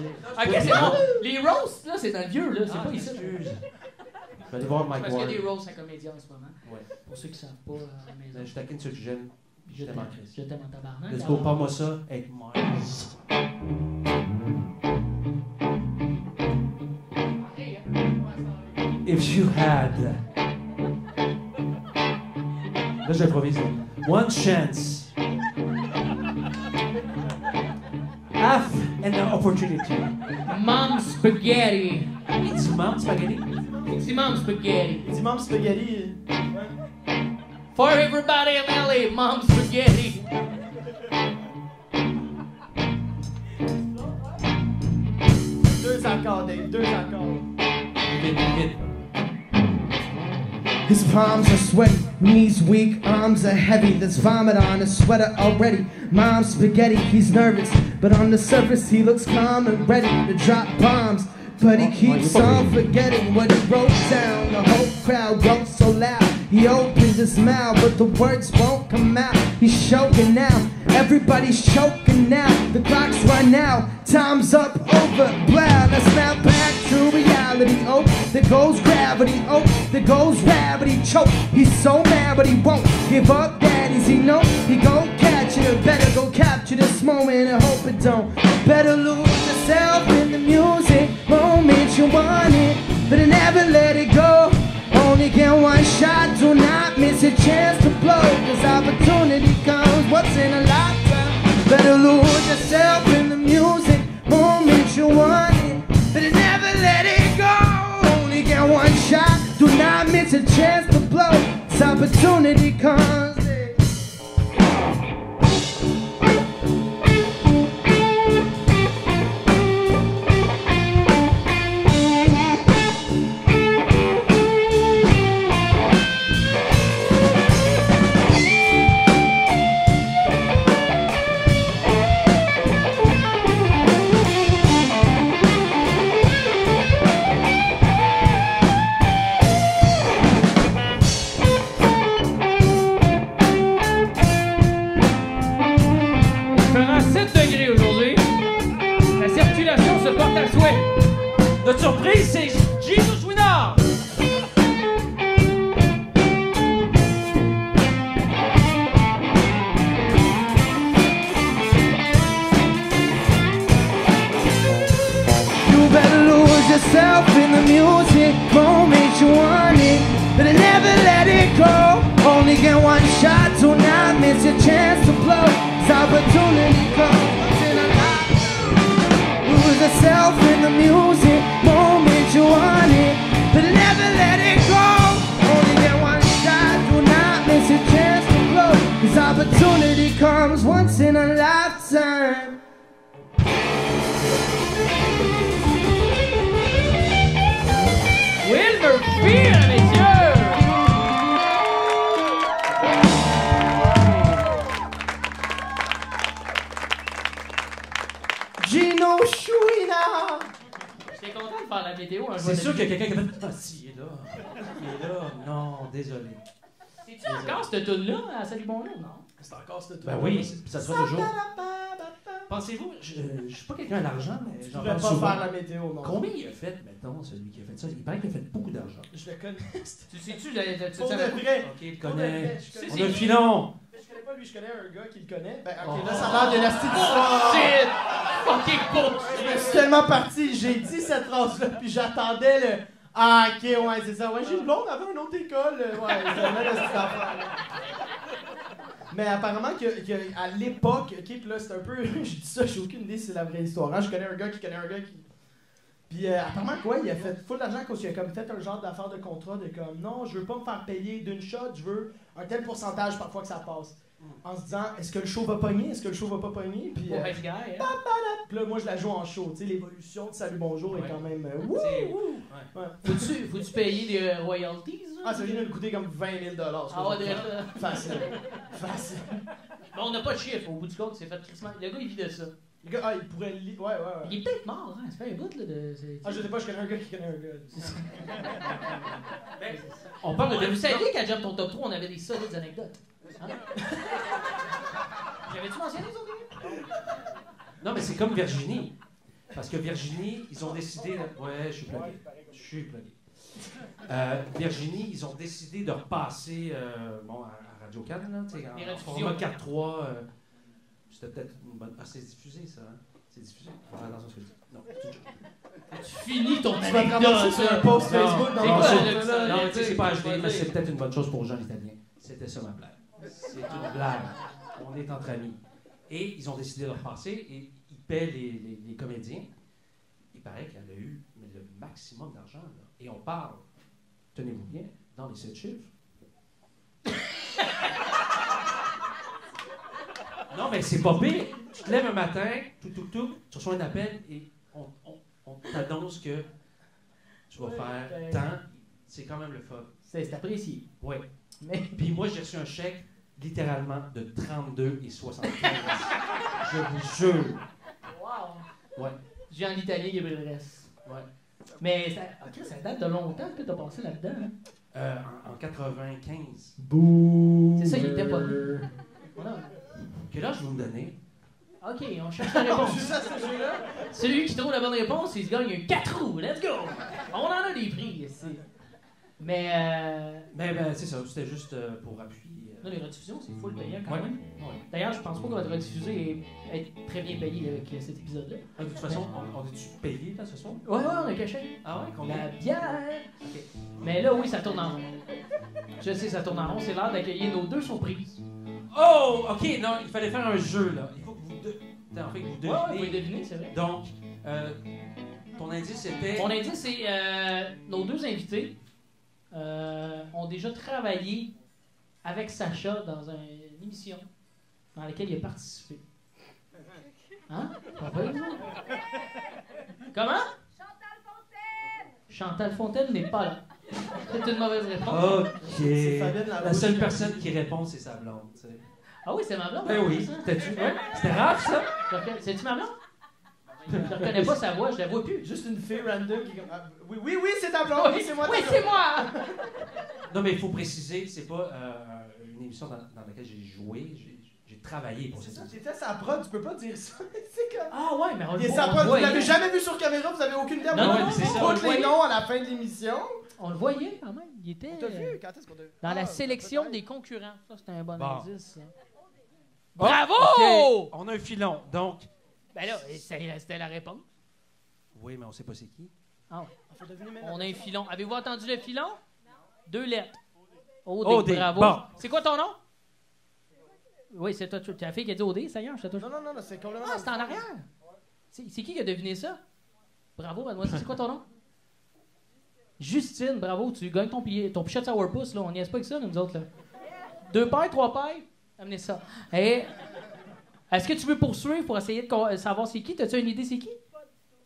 sais. OK, c'est bon. Les roasts, là, c'est dans le vieux, là, c'est pas ici. Excuse. Je vais aller voir Mike Parce qu'il y Ward. a des roasts à comédiens en ce moment. Ouais. Pour ceux qui ne savent pas à la maison. Ben, je taquine ceux que j'aime. Je t'aime en Christ. je t'aime en tabarnak. Let's go, parle-moi ça avec Mars. If you had... Là, j'improvise. One chance. Half an opportunity. Mom Spaghetti. It's mom spaghetti. C'est Mom Spaghetti. Il dit Mom Spaghetti. For everybody in LA, Mom Spaghetti. Deux accords, Dave, deux accords. Vite, vite. His palms are sweaty, knees weak, arms are heavy. There's vomit on his sweater already. Mom's spaghetti, he's nervous, but on the surface he looks calm and ready to drop bombs. But he keeps on forgetting what he wrote down. The whole crowd goes so loud. He opens his mouth, but the words won't come out. He's choking now. Everybody's choking now. The clock's run out. Time's up, over, blah. Let's now back to reality. Oh, there goes gravity. Oh, there goes gravity. Choke. He's so mad, but he won't give up. Daddies, he know he gon' catch it. Better go capture this moment and hope it don't. Better lose yourself in the music. Moment you want it, but never let it go. Only get one shot, do not miss a chance to blow. Cause opportunity comes once in a lifetime. Better lose yourself in the music. Moment you want it, but never let it go. Only get one shot, do not miss a chance to blow. Cause opportunity comes. Notre surprise, c'est Jesus Winner! You better lose yourself in the music. Moment you want it, but never let it go. Only get one shot, do not miss your chance to blow. This opportunity comes once in a lifetime. Lose yourself in the music. Moment you want it, but never let it go. Only get one shot, do not miss your chance to blow. This opportunity comes once in a lifetime. Wilmer Fear, messieurs! Gino Chouinard! J'étais content de faire la météo un jour. C'est sûr qu'il y a quelqu'un qui a fait. Ah, si, il est là. Il est là. Non, désolé. C'est-tu encore cette tune-là à Salut Bonjour, non? C'est encore cette Ben oui, ça sera toujours. Pensez-vous, je suis pas quelqu'un à l'argent, mais Je j'en pourrais parle pas souvent. faire la météo, non. Combien il a fait, mettons, celui qui a fait ça? Il paraît qu'il a fait beaucoup d'argent. Je le connais. Tu sais-tu, Pour de vrai. Ok, il Pour de connaît. vrai, je connais. On a le filon. Je connais pas lui, je connais un gars qui le connaît. Ben, ok, Oh. là, ça a l'air de la petite histoire. Shit! Fucking bullshit! Je suis tellement parti, j'ai dit cette phrase-là, puis j'attendais le. Ah, ok, ouais, c'est ça. Ouais, j'ai une blonde avant une autre école. Ouais, c'est vraiment la petite affaire, là. Mais apparemment qu'à l'époque, ok, puis là c'est un peu, je dis ça, j'ai aucune idée si c'est la vraie histoire. Hein? Je connais un gars qui connaît un gars qui. Puis apparemment quoi, il a fait full d'argent parce qu'il a comme fait un genre d'affaire de contrat de comme non, je veux pas me faire payer d'une shot, je veux un tel pourcentage parfois que ça passe. En se disant, est-ce que le show va pogner, est-ce que le show va pas pogner, puis. Pour être gars, hein? Puis là, moi je la joue en show, tu sais, l'évolution de Salut Bonjour est quand même. Wouh, C'est- wouh. Ouais. Ouais. Faut-tu payer des royalties? Ah, ça vient de me coûter comme 20 000 $. Ah ouais, déjà. Facile. Facile. Mais on n'a pas de chiffre. Au bout du compte, c'est fait crissement. Le gars, il vit de ça. Le gars, ah, il pourrait le lire. Ouais, ouais, ouais. Il est peut-être mort, hein? C'est pas un bout, là, de... Ah, je sais pas, je connais un gars qui connaît un gars. On parle de Vous saviez qu'à Job ton top 3, on avait des solides anecdotes. Hein? J'avais-tu mentionné ça au début? Non, mais c'est comme Virginie. Parce que Virginie, ils ont décidé. Ouais, je suis plugué. Je suis plugué. Virginie, ils ont décidé de repasser à Radio-Can, là, tu sais, Les en rediffusions. format 4-3. C'était peut-être une bonne... Ah, c'est diffusé, ça, hein? C'est diffusé? Ah, attention, ce que je dis. Non, c'est une joke. Tu finis ton Tu vas te anecdote. ramasser sur un post Non, Facebook dans c'est mon quoi, site, là, là, ça? là. Non, tu sais, c'est pas vas-y. HD, mais c'est peut-être une bonne chose pour Jean l'Italien. C'était ça ma blague. C'est une blague. On est entre amis. Et ils ont décidé de repasser et ils paient les comédiens. Il paraît qu'elle a eu le maximum d'argent. Là. Et on parle, tenez-vous bien, dans les 7 chiffres. Non, mais c'est pas pire. Tu te lèves un matin, tout, tu reçois un appel et on t'annonce que tu vas faire tant. C'est quand même le fun. C'est apprécié. Oui. Mais Puis moi, j'ai reçu un chèque littéralement de 32,75. Je vous jure. wow. Ouais. Jean l'Italien Gabriel Rest. Ouais. Mais ça date de longtemps que t'as passé là-dedans. Hein? En 95. Bouh! C'est ça, il était pas né. Voilà. Quel âge vous me donnez? OK, on cherche la réponse. Juste à ce jeu-là? Celui qui trouve la bonne réponse, il se gagne un 4 roues. Let's go! On en a des prix ici. Mais Ben, c'est ça. C'était juste pour appui. là, les rediffusions, c'est full payant quand Ouais. même. Ouais. D'ailleurs, je pense pas qu'on va être rediffusé et être très bien payé avec cet épisode-là. Ah, de toute façon, on est-tu payé là ce soir? Ouais, on a caché. Ah ouais, combien? La bière! Ok. Mais là, oui, ça tourne en rond. Je sais, ça tourne en rond. C'est l'heure d'accueillir nos deux surprises. Oh, ok, non, il fallait faire un jeu là. Il faut que vous en fait que vous Ouais, devinez. vous pouvez deviner, c'est vrai. Donc, ton indice c'était. Mon indice, c'est nos deux invités ont déjà travaillé avec Sacha dans une émission dans laquelle il a participé. Hein? Pas pire, ça? Comment? Chantal Fontaine n'est pas là. C'est une mauvaise réponse. Ok. C'est Fabienne Larouche. La seule personne qui répond, c'est sa blonde. Tu sais. Ah oui, c'est ma blonde. Ben oui, ça. t'as-tu? Ouais. C'était rare ça? C'est-tu ma blonde? Je ne reconnais pas sa voix, je la vois plus. Juste une fille random qui est comme. Ah, oui, c'est ta blonde, oui, c'est moi. Oui, ta c'est blonde. moi! Non, mais il faut préciser, c'est pas une émission dans laquelle j'ai joué. J'ai travaillé pour C'est cette ça, émission. t'étais sa prod, tu peux pas dire ça. C'est comme. Ah ouais, mais on Il est le sa voit. prod, vous voyait. l'avez jamais vu sur caméra, vous avez aucune idée. Non, Moi, non, c'est c'est ça, ça. on le les voyait. noms à la fin de l'émission. On le voyait quand même. Il était On t'a vu, quand est-ce qu'on t'a vu? dans la Ah, sélection peut-être. des concurrents. Ça, c'était un bon Bon. indice. ça. Oh, Bravo! ok, on a un filon, donc. Ben là, c'était la réponse. Oui, mais on sait pas c'est qui. Ah ouais. Faut deviner même. On a un filon. Avez-vous entendu le filon? 2 lettres. OD, OD, bravo. bon. C'est quoi ton nom? Oui, c'est toi. C'est la fille qui a dit OD, ça y est, c'est toi. Non, c'est complètement. Ah, c'est en arrière. C'est qui a deviné ça? Bravo, mademoiselle. C'est quoi ton nom? Justine, bravo. Tu gagnes ton pichet de sourpuss, là. On n'y est pas que ça, nous autres, là. 2 pailles, 3 pailles? Amenez ça. Et est-ce que tu veux poursuivre pour essayer de savoir c'est qui? T'as-tu une idée c'est qui?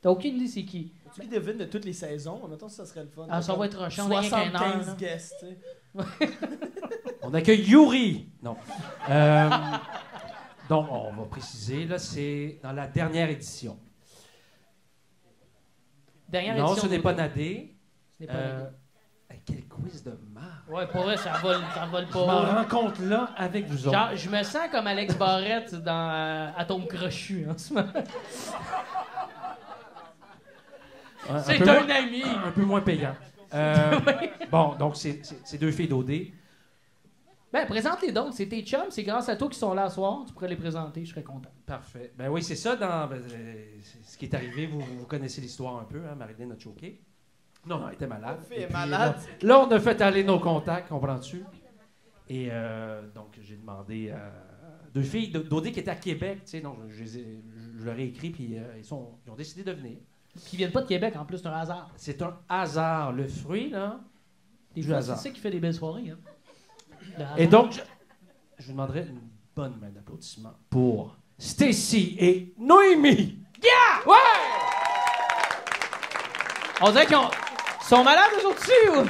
T'as aucune idée c'est qui? Tu qui devine de toutes les saisons, en attendant, ça serait le fun. Ah, ça va être rushant, on a rien qu'un heure, 75 là. guests, tu sais. On accueille Yuri. Non. Donc, on va préciser, là, c'est dans la dernière édition. Dernière Non, édition ce n'est de- pas Nadé. Ce n'est pas Nadé. Quel quiz de marre. Ouais, pour vrai, ça vole Je m'en pas. rends compte là avec vous autres. Genre, je me sens comme Alex Barrette dans Atome Crochu en ce moment. C'est peu un moins- ami. Un peu moins payant. Bon, donc c'est 2 filles d'OD. Ben, présente-les donc. C'est tes chums. C'est grâce à toi qu'ils sont là ce soir. Tu pourrais les présenter. Je serais content. Parfait. Ben oui, c'est ça. C'est ce qui est arrivé, vous connaissez l'histoire un peu. Hein? Marilyn a choqué. Non, elle était malade. La fille est Et puis, malade. Là, on a fait aller nos contacts, comprends-tu? Et donc, j'ai demandé à 2 filles d'OD qui étaient à Québec. Tu sais, donc, je leur ai écrit, puis ils ont décidé de venir. Puis ils viennent pas de Québec en plus. C'est un hasard. C'est un hasard. Le fruit, là. Des Du fois, hasard. c'est ça qui fait des belles soirées. Hein. Le hasard. Et donc, je vous demanderais une bonne main d'applaudissement pour Stacy et Noémie. Ouais! On dirait qu'ils sont malades eux autres dessus. Ou?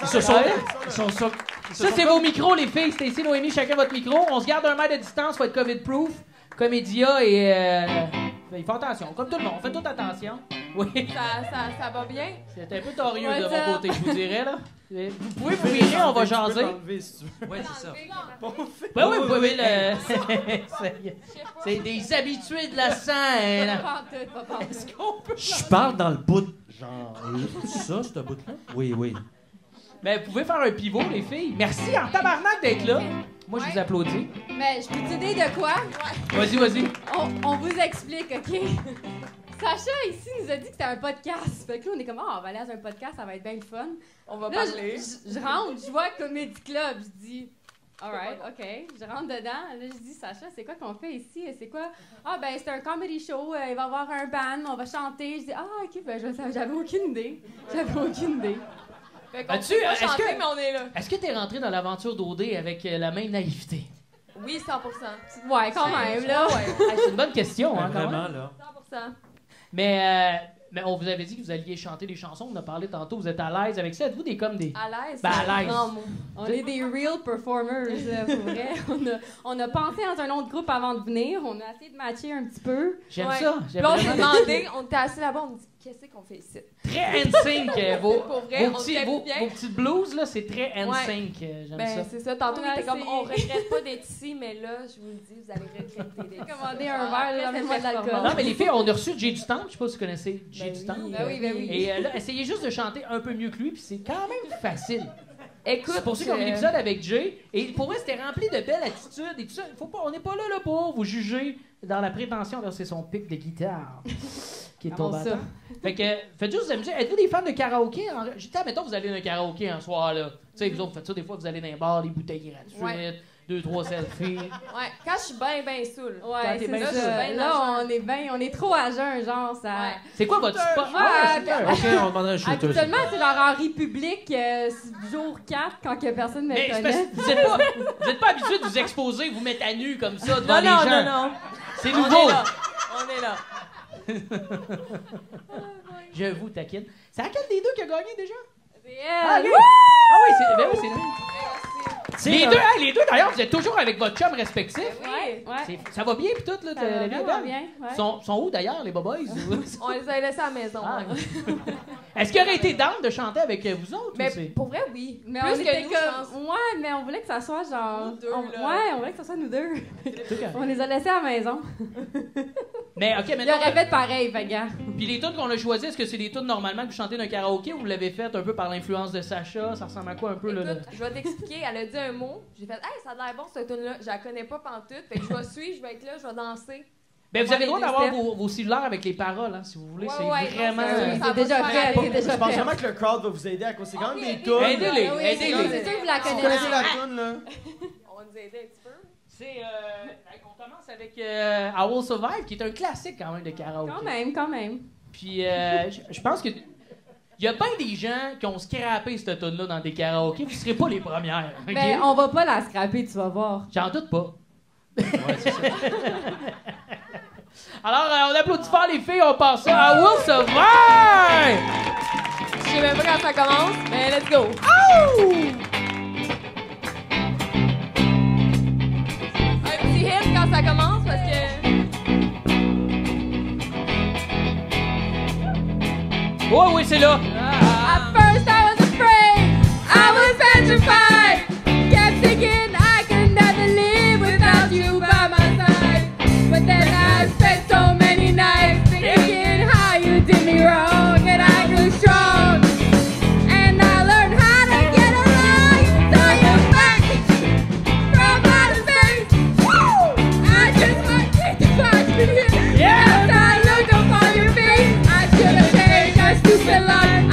Ils se sont... Ah ouais? Ils sont ça. Ça, c'est vos micros, les filles. Stacy, Noémie, chacun votre micro. On se garde 1 mètre de distance, faut être COVID-proof. Comédia et... il faut attention, comme tout le monde. On fait toute attention. Oui. Ça va bien? C'est un peu torieux What's de mon up? côté, je vous dirais, là. Vous pouvez fouiller, on va jaser. Tu peux t'enlever, si tu veux. Ouais, c'est ça. Oui, vous pouvez le... C'est des habitués de la scène. Est-ce qu'on peut... Je parle dans le bout, genre, ça, ce bout-là? Oui, oui. Mais vous pouvez faire un pivot, les filles. Merci en tabarnak d'être là. Moi, je vous applaudis. Mais je peux t'aider de quoi? Vas-y. On vous explique, OK? Sacha, ici, nous a dit que c'était un podcast. Fait que là, on est comme, on va aller dans un podcast, ça va être bien le fun. On va Là, parler. je rentre, je vois Comedy Club, je dis, alright, OK. Je rentre dedans, là, je dis, Sacha, c'est quoi qu'on fait ici? C'est quoi? Ah, ben, c'est un comedy show, il va y avoir un band, on va chanter. Je dis, OK, ben, j'avais aucune idée. Fait qu'on As-tu- peut pas est-ce chanter, que- mais on est là. Est-ce que t'es rentré dans l'aventure d'OD avec la même naïveté? Oui, 100%. Ouais, quand même, là. Ouais, C'est une bonne question, hein, quand même. Vraiment, là. 100%. Mais on vous avait dit que vous alliez chanter des chansons. On en a parlé tantôt. Vous êtes à l'aise avec ça. Êtes-vous des comme des... À l'aise. Ben, à c'est un l'aise. grand mot. On est des real performers, pour vrai. On a pensé dans un autre groupe avant de venir. On a essayé de matcher un petit peu. J'aime Ouais. ça. Puis J'aime là, on s'est vraiment. demandé, on était assis là-bas, on me dit, qu'est-ce qu'on fait ici? Très NSYNC. Vos, Pour vrai, vos on petits, se vos, bien. vos petites blues, là, c'est très NSYNC. J'aime Ben, ça. c'est ça. Tantôt, On on a était comme, essayé. on regrette pas d'être ici, mais là, je vous le dis, vous allez regretter d'être ici. Commander un verre, là, ramène-moi de l'alcool. Non, mais les filles, on a reçu Jay du Temple. Je sais pas si vous connaissez Jay Ben du oui. Temple. Ben oui, ben oui. Et là, essayez juste de chanter un peu mieux que lui, puis c'est quand même facile. Écoute, C'est pour ça qu'on a un épisode avec Jay. Et pour vrai, c'était rempli de belles attitudes et tout ça. Faut pas, on n'est pas là pour vous juger dans la prétention. Là, c'est son pic de guitare qui est Avant tombé à ça. terre. Fait que, faites juste me dire, êtes-vous des fans de karaoké? J'étais, mettons, vous allez dans un karaoké un soir, là. Tu sais, vous autres, faites ça des fois, vous allez dans un bar, des bouteilles gratuites, Ouais. 2-3 selfies. ouais, quand je suis bien saoul. Ouais, Quand t'es c'est bien ça. là, je suis bien Là, à on est trop à jeun, genre, ça... Ouais. C'est quoi votre spot? Ouais, Ah, shooter. OK, on demanderait un shooter. Actuellement, c'est genre en République, jour 4, quand que personne ne me Mais c'est parce connaît. que vous êtes pas habitué de vous exposer, vous mettre à nu comme ça devant Non, les non, gens. non. C'est On nouveau. est là. On est là. Je vous taquine. C'est laquelle des deux qui a gagné déjà? C'est Ah, elle. lui! Ah oui, c'est lui. C'est Les deux, les deux d'ailleurs, vous êtes toujours avec votre chum respectif. Ouais, ouais. Ça va bien pis tout, là, Ça va la vie est vraiment belle. bien, ouais. Sont où d'ailleurs, les boboys? On les a laissés à la maison. Ah. hein. Est-ce qu'il aurait été down de chanter avec vous autres? Mais ou c'est- pour vrai, oui. Mais Plus on que était nous, comme... je pense. Ouais, mais on voulait que ça soit genre... Nous deux, là. Ouais, on voulait que ça soit nous deux. On les a laissés à la maison. Mais ok, Ils maintenant. auraient fait pareil, fait gars. Puis les tunes qu'on a choisies, est-ce que c'est des tunes normalement que vous chantez dans un karaoké ou vous l'avez fait un peu par l'influence de Sacha? Ça ressemble à quoi un peu là? Écoute, je vais t'expliquer. Elle a dit un mot. J'ai fait, hey, ça a l'air bon cette tune-là. Je la connais pas pantoute. Fait que je vais suivre, je vais être là, je vais danser. Ben, vous avez le droit les d'avoir steps. vos cellulaires avec les paroles, hein, si vous voulez. Ouais, C'est ouais, vraiment. non, C'est ça va déjà se faire fait, aller. c'est déjà Je pense fait. vraiment que le crowd va vous aider à cause c'est quand même des Ok, tunes. Aidez-les, Ah oui, aidez-les. c'est sûr que vous la Vous connaissez connaissez. la tune là? On va nous aider un petit peu. C'est. On commence avec I Will Survive, qui est un classique quand même de karaoké. Quand même. Puis je pense que. Il y a bien des gens qui ont scrappé cette tune là dans des karaokés, vous serez pas les premières. ok? Mais on va pas la scraper, tu vas voir. J'en doute pas. Ouais, c'est ça. Alors, on applaudit fort les filles, on passe ça à Will Survive! Je sais même pas quand ça commence, mais let's go. Un petit hit quand ça commence parce que. Oui, c'est là. At first I was afraid, I was petrified. Kept thinking I could never live without you by my side. But then I spent so many nights thinking how you did me wrong, and I grew strong. And I learned how to get along. So you're back from outer space. Woo! I just want to find you here. Yeah! As I look upon your face, I should have changed our stupid life.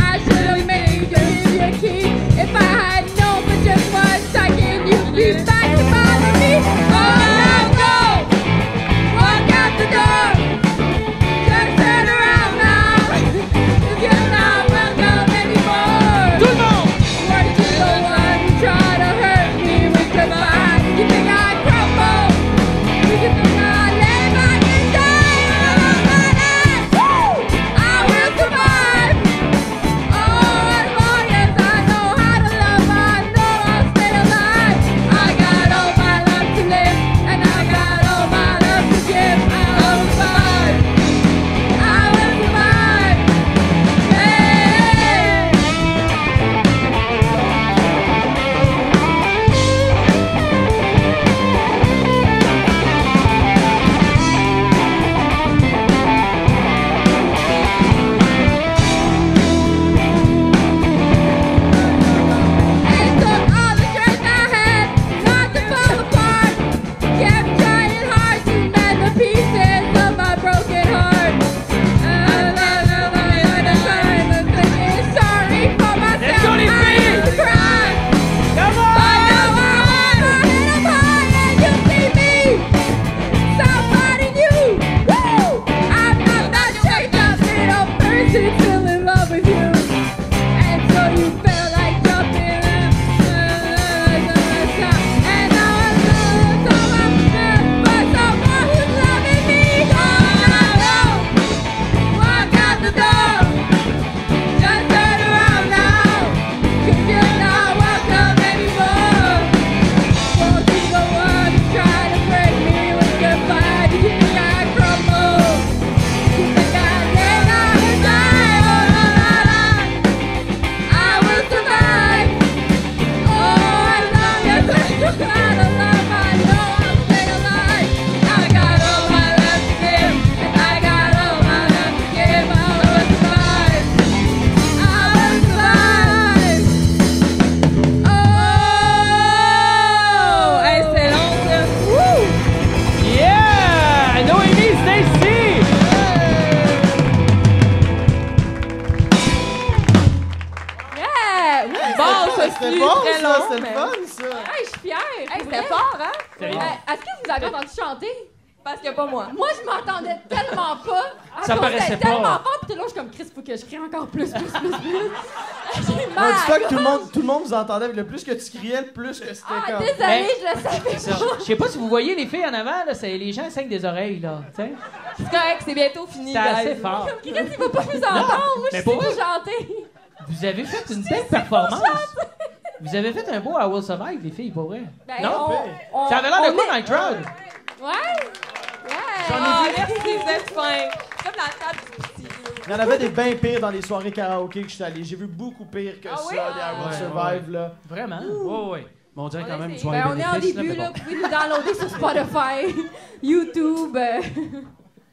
c'était mais- le fun, ça! Hey, je suis fière. Hey, c'était fort, hein? Sérieux? Est-ce que vous avez entendu chanter? Parce que pas moi. Moi, je m'entendais tellement pas. Ça paraissait pas. tellement fort, puis là, je suis comme Chris, faut que je crie encore plus. J'ai Non, mal. dis-toi que tout le monde vous entendait. Le plus que tu criais, le plus que c'était Ah, comme... désolée, je le savais. Je sais pas si vous voyez les filles en avant, là, les gens saignent des oreilles, là. Tu sais? C'est correct, c'est bientôt fini, C'est assez guys. fort. Chris, il va pas nous entendre. Moi, je mais sais pour pas vrai. chanter. Vous avez fait une belle performance. Vous avez fait un beau I Will Survive, les filles, pour vrai. Ben, Non? on- Ça avait l'air de on quoi est- dans le crowd? Ouais. Ah, merci, vous êtes fins. Comme la table du petit. Il y en avait des bien pires dans les soirées karaoké que je suis allé. J'ai vu beaucoup pire que Ah ça, oui? des I Will Ouais, Survive, là. Vraiment? Oh, oui. Mais on dirait On quand même essaye. une soirée Ben, on est en bénéfice, début, mais là. bon. Vous pouvez nous downloader sur Spotify, YouTube.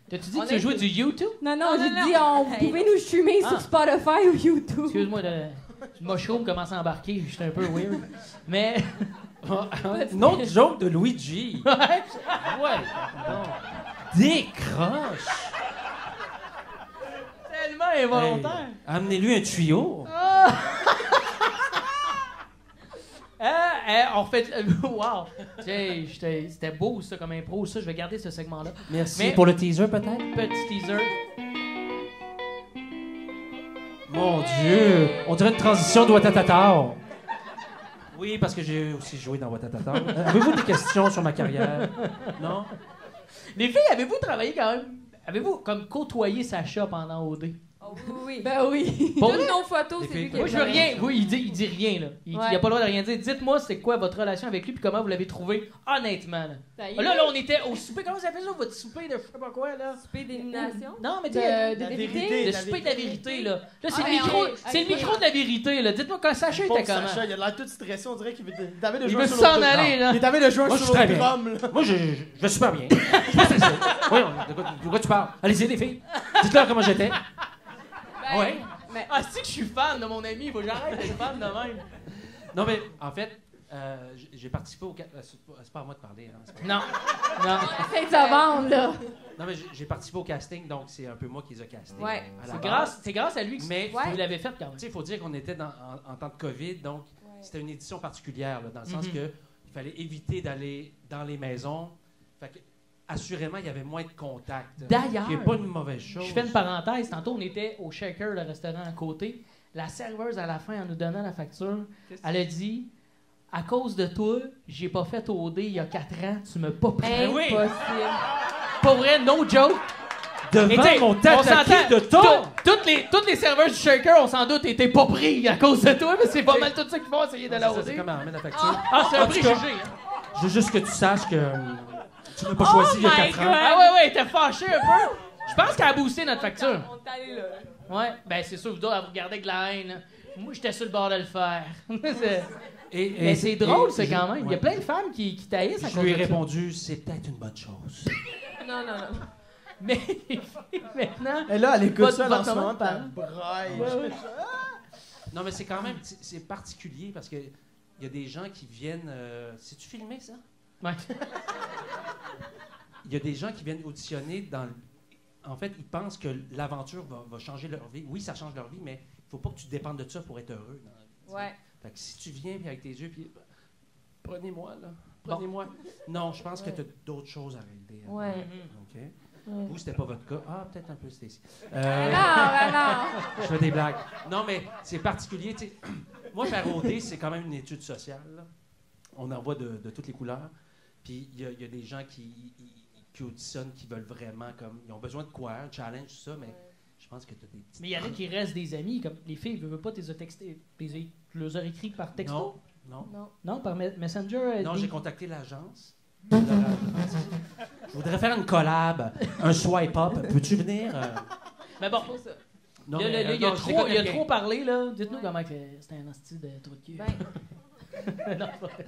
T'as-tu dit On que tu a jouais été- du YouTube? Non, Non, j'ai non, dit, non. vous pouvez nous streamer Ah. sur Spotify ou YouTube. Excuse-moi, le mushroom commence à embarquer, j'étais un peu weird. Mais. Une autre joke de Luigi. Ouais. Ouais. Bon. Décroche. Tellement involontaire. Hey, amenez-lui un tuyau. On refait. Wow! Tiens, c'était beau ça comme impro, ça. Je vais garder ce segment-là. Merci. Mais- Pour le teaser, peut-être? Petit teaser. Mon Dieu. On dirait une transition de Watatata. Oui, parce que j'ai aussi joué dans Watatata. Avez-vous des questions sur ma carrière? Non? Les filles, avez-vous travaillé quand même? Avez-vous comme côtoyé Sacha pendant OD? Oh, oui, oui. Ben oui. Pour Toutes vrai? nos photos, Les c'est filles, lui qui Moi, les je veux a rien. mises. Oui, il dit rien, là. Il Ouais. a pas le droit de rien dire. Dites-moi, c'est quoi votre relation avec lui puis comment vous l'avez trouvé, honnêtement. Là, Ça y est. là, on était au souper. Comment ça s'appelle ça, votre souper de je sais pas quoi, là? Souper d'élimination. Non, mais dis De La vérité. vérité. le souper de la vérité, là. Là, c'est Ah, le ouais, micro, ouais. c'est le micro de la vérité, là. Dites-moi quand Sacha Pauvre était comment. Sacha, il a l'air tout stressé. On dirait qu'il avait de Il jouer veut sur s'en l'autre aller, là. Il avait de jouer Moi, sur je suis très l'autre bien. drum, là. Moi, je vais super bien. Je suis pas stressé. Oui, de quoi tu parles? Allez-y, les filles. Dites-leur comment j'étais. Ben, Ouais. Mais Ah, c'est que je suis fan de mon ami. Il faut que j'arrête d'être fan de même. Non, mais en fait, j'ai participé au... C'est pas à moi de parler. Hein, c'est pas- Non. Non. C'est de se vendre, là. Non, mais j'ai participé au casting, donc c'est un peu moi qui les ai castés. Ouais. à la C'est grâce à lui que Mais vous l'avez fait quand même. tu sais, il faut dire qu'on était en temps de COVID, donc Ouais. c'était une édition particulière, là, dans le sens Mhm. que il fallait éviter d'aller dans les maisons. Fait que, assurément, il y avait moins de contacts. D'ailleurs, Ce qui n'est pas une mauvaise chose. je fais une parenthèse. Tantôt, on était au Shaker, le restaurant à côté. La serveuse, à la fin, en nous donnant la facture, elle a dit « À cause de toi, j'ai pas fait OD il y a 4 ans. Tu m'as pas pris. Ben oui. Impossible. Pas vrai, no joke. Devant Et t'sais, mon on tataki s'entend, de ton! toutes les serveurs du Shaker, on s'en doute, étaient pas pris à cause de toi, mais c'est pas mal tout ça qu'ils vont essayer de la C'est OD. comme ramène la facture. Ah, c'est un En tout préjugé. cas, Hein. Je veux juste que tu saches que tu m'as pas choisi il y a 4 ans. Ah ouais, t'es fâché un peu. Je pense qu'elle a boosté notre facture. On est allé là. Ouais, ben c'est sûr, vous doivent vous regarder avec la haine. Moi, j'étais sur le bord de le faire. C'est- Mais c'est drôle, ça, quand même. Il y a plein de femmes qui taillissent à Je cause lui ai de ça. répondu, c'est peut-être une bonne chose. Non, non, non. Mais maintenant... Et là, elle écoute Votre- ça en votre ce moment, moment, t'as parent. braille. Non, mais c'est quand même, c'est particulier parce que il y a des gens qui viennent. C'est-tu filmé, ça? Ouais. Il y a des gens qui viennent auditionner dans. En fait, ils pensent que l'aventure va changer leur vie. Oui, ça change leur vie, mais il faut pas que tu dépendes de ça pour être heureux dans la vie. tu sais. Ouais. Fait que si tu viens puis avec tes yeux, puis prenez-moi, là. Prenez-moi. Non, je pense que tu as d'autres choses à régler. Ouais. OK? Ouais. Vous, c'était pas votre cas. Ah, peut-être un peu, Stacy. Non, ben non. Je fais des blagues. Non, mais c'est particulier. Tu sais. Moi, faire OD, c'est quand même une étude sociale. Là. On en voit de toutes les couleurs. Puis il y a des gens qui auditionnent, qui veulent vraiment, comme, ils ont besoin de quoi, un challenge, tout ça, mais je pense que tu as des petits. Mais il y en a qui restent des amis, comme les filles, ne veulent pas tes texter. Tu les as écrits par texto? Non, non. Non. Non, par Messenger? Non, des- j'ai contacté l'agence. Je voudrais faire une collab, un swipe up. Peux-tu venir? Mais bon, Faut ça. Non, là, mais, là, il y a non, je trop, les connais il y a bien. trop parlé, là. Dites-nous Ouais. comment que c'était un hostie de trou de cul. Ben, Non, pas vrai.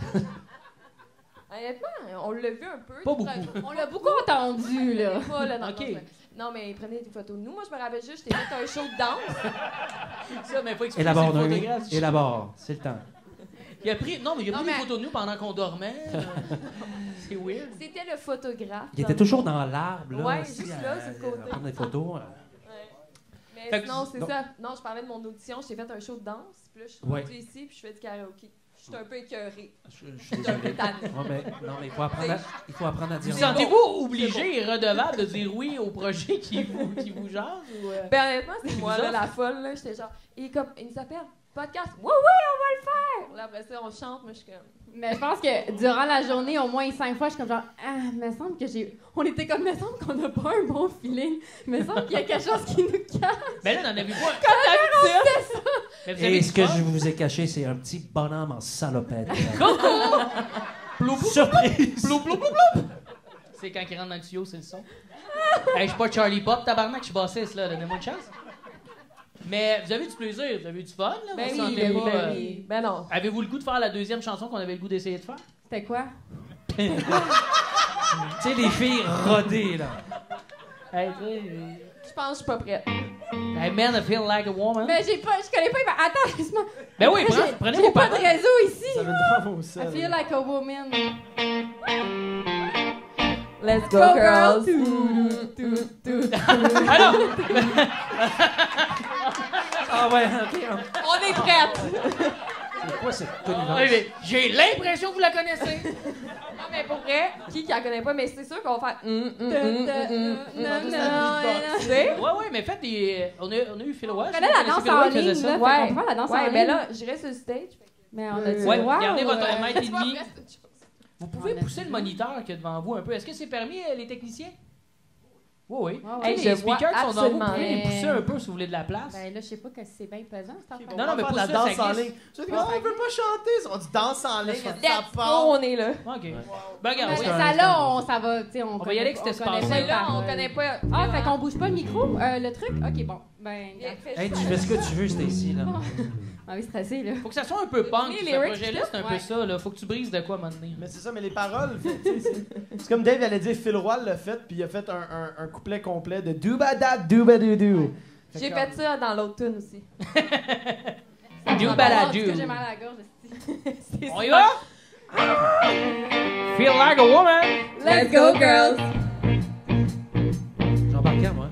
honnêtement, on l'a vu un peu. Pas Il beaucoup. prenait- On l'a beaucoup entendu, là. Pas, là, non, Ok. non, non, mais il prenait des photos de nous. Moi, je me rappelle juste, j'étais fait un show de danse. Ça, mais faut expliquer Élabore, c'est le Noémie. photographe. Élabore, c'est le temps. Il a pris, non, mais il a Non, pris des mais- photos de nous pendant qu'on dormait. C'est weird. C'était le photographe. Il était toujours dans l'arbre, là. Ouais, aussi, juste là, sur le côté. à prendre des photos. Ouais. Mais Fait que- sinon, c'est donc- ça. Non, je parlais de mon audition. J'ai fait un show de danse. Puis là, je suis Ouais. rendue ici, puis je fais du karaoké. Je Je suis un peu écœurée. Je suis désolé. Ouais, mais il faut apprendre à dire Vous non. sentez-vous obligé et redevable de dire oui au projet qui vous jase? Ou Ben honnêtement, c'est moi, là, offre? la folle, là. J'étais genre, il nous appelle, podcast. Oui, on va le faire! Là, après ça, on chante, moi, je suis comme... Mais je pense que durant la journée, au moins 5 fois, je suis comme genre, me semble que on était comme, me semble qu'on n'a pas un bon feeling. Me semble qu'il y a quelque chose qui nous casse. Ben là, n'en avez pas. Mais vous avez Et du ce que fun? je vous ai caché, c'est un petit bonhomme en salopette. Plou, plou, Surprise! plou, plou, plou, plou. C'est quand il rentre dans le tuyau, c'est le son. Hey, je suis pas Charlie Pop, tabarnak, je suis bassiste, là. Donnez-moi une chance. Mais vous avez du plaisir, vous avez du fun, là? Ben vous oui, sentez ben oui, pas, ben oui. Ben non. Avez-vous le goût de faire la deuxième chanson qu'on avait le goût d'essayer de faire? C'était quoi? Tu sais, les filles rodées, là. Hey, Je pense que je suis pas prête. hey man, I feel like a woman. Mais je connais pas. Attends, laisse-moi. Ben oui, J'ai- prenez J'ai vos pas de paroles. réseau ici. Ça veut dire vos I selles. feel like a woman. Let's go, Go, girls! girls. Alors, Ah ouais, OK. On est prêtes! C'est quoi cette oui, connivence? mais j'ai l'impression que vous la connaissez. Non, mais pour vrai, qui en connaît pas, mais c'est sûr qu'on va faire... Tu sais? Ouais, mais faites des. On a eu Phil Wash. On connaît la danse en ligne, là. Fait Ouais. qu'on peut faire la danse en Ouais, ligne. ben là, j'irai sur le stage. Mais on a-tu Ouais, le droit? gardez ou, votre mètre et C'est pas demi. vrai, c'est autre chose. Vous pouvez On a pousser fait le moniteur qui est devant vous un peu. Est-ce que c'est permis, les techniciens? Oui. Ouais, ouais. Tu sais, Je les vois speakers qui sont devant vous, vous absolument pouvez les rien. pousser un peu si vous voulez de la place. Ben là, je sais pas que c'est bien pesant, cette affaire. On Non, va mais faire pour la ça, danse ça en glisse. ligne. Je dis, on veut pas chanter. On dit danse en ligne. Ça Let's go, part. on est là. OK. Ben, regarde, Mais oui. ça, là, ça va, tu sais, on va y aller avec cet espace-là. Mais là, on connaît pas... Ah, fait qu'on bouge pas le micro, le truc? Ok, bon. Ben, Hey, tu fais ce que tu veux, Stacy, là. on va stressé, là. Faut que ça soit un peu punk. Les Ce lyrics, projet-là, c'est un peu ouais. ça. Là. Faut que tu brises de quoi, maintenant. Mais c'est ça, mais les paroles, tu sais, c'est comme Dave allait dire, Phil Roy l'a fait, puis il a fait un couplet complet de doobadab doobadoo. J'ai fait ça dans l'autre tune aussi. Do baladu. Parce que j'ai mal à la gorge. C'est On y va? Feel like a woman. Let's go, girls! J'embarquais, moi.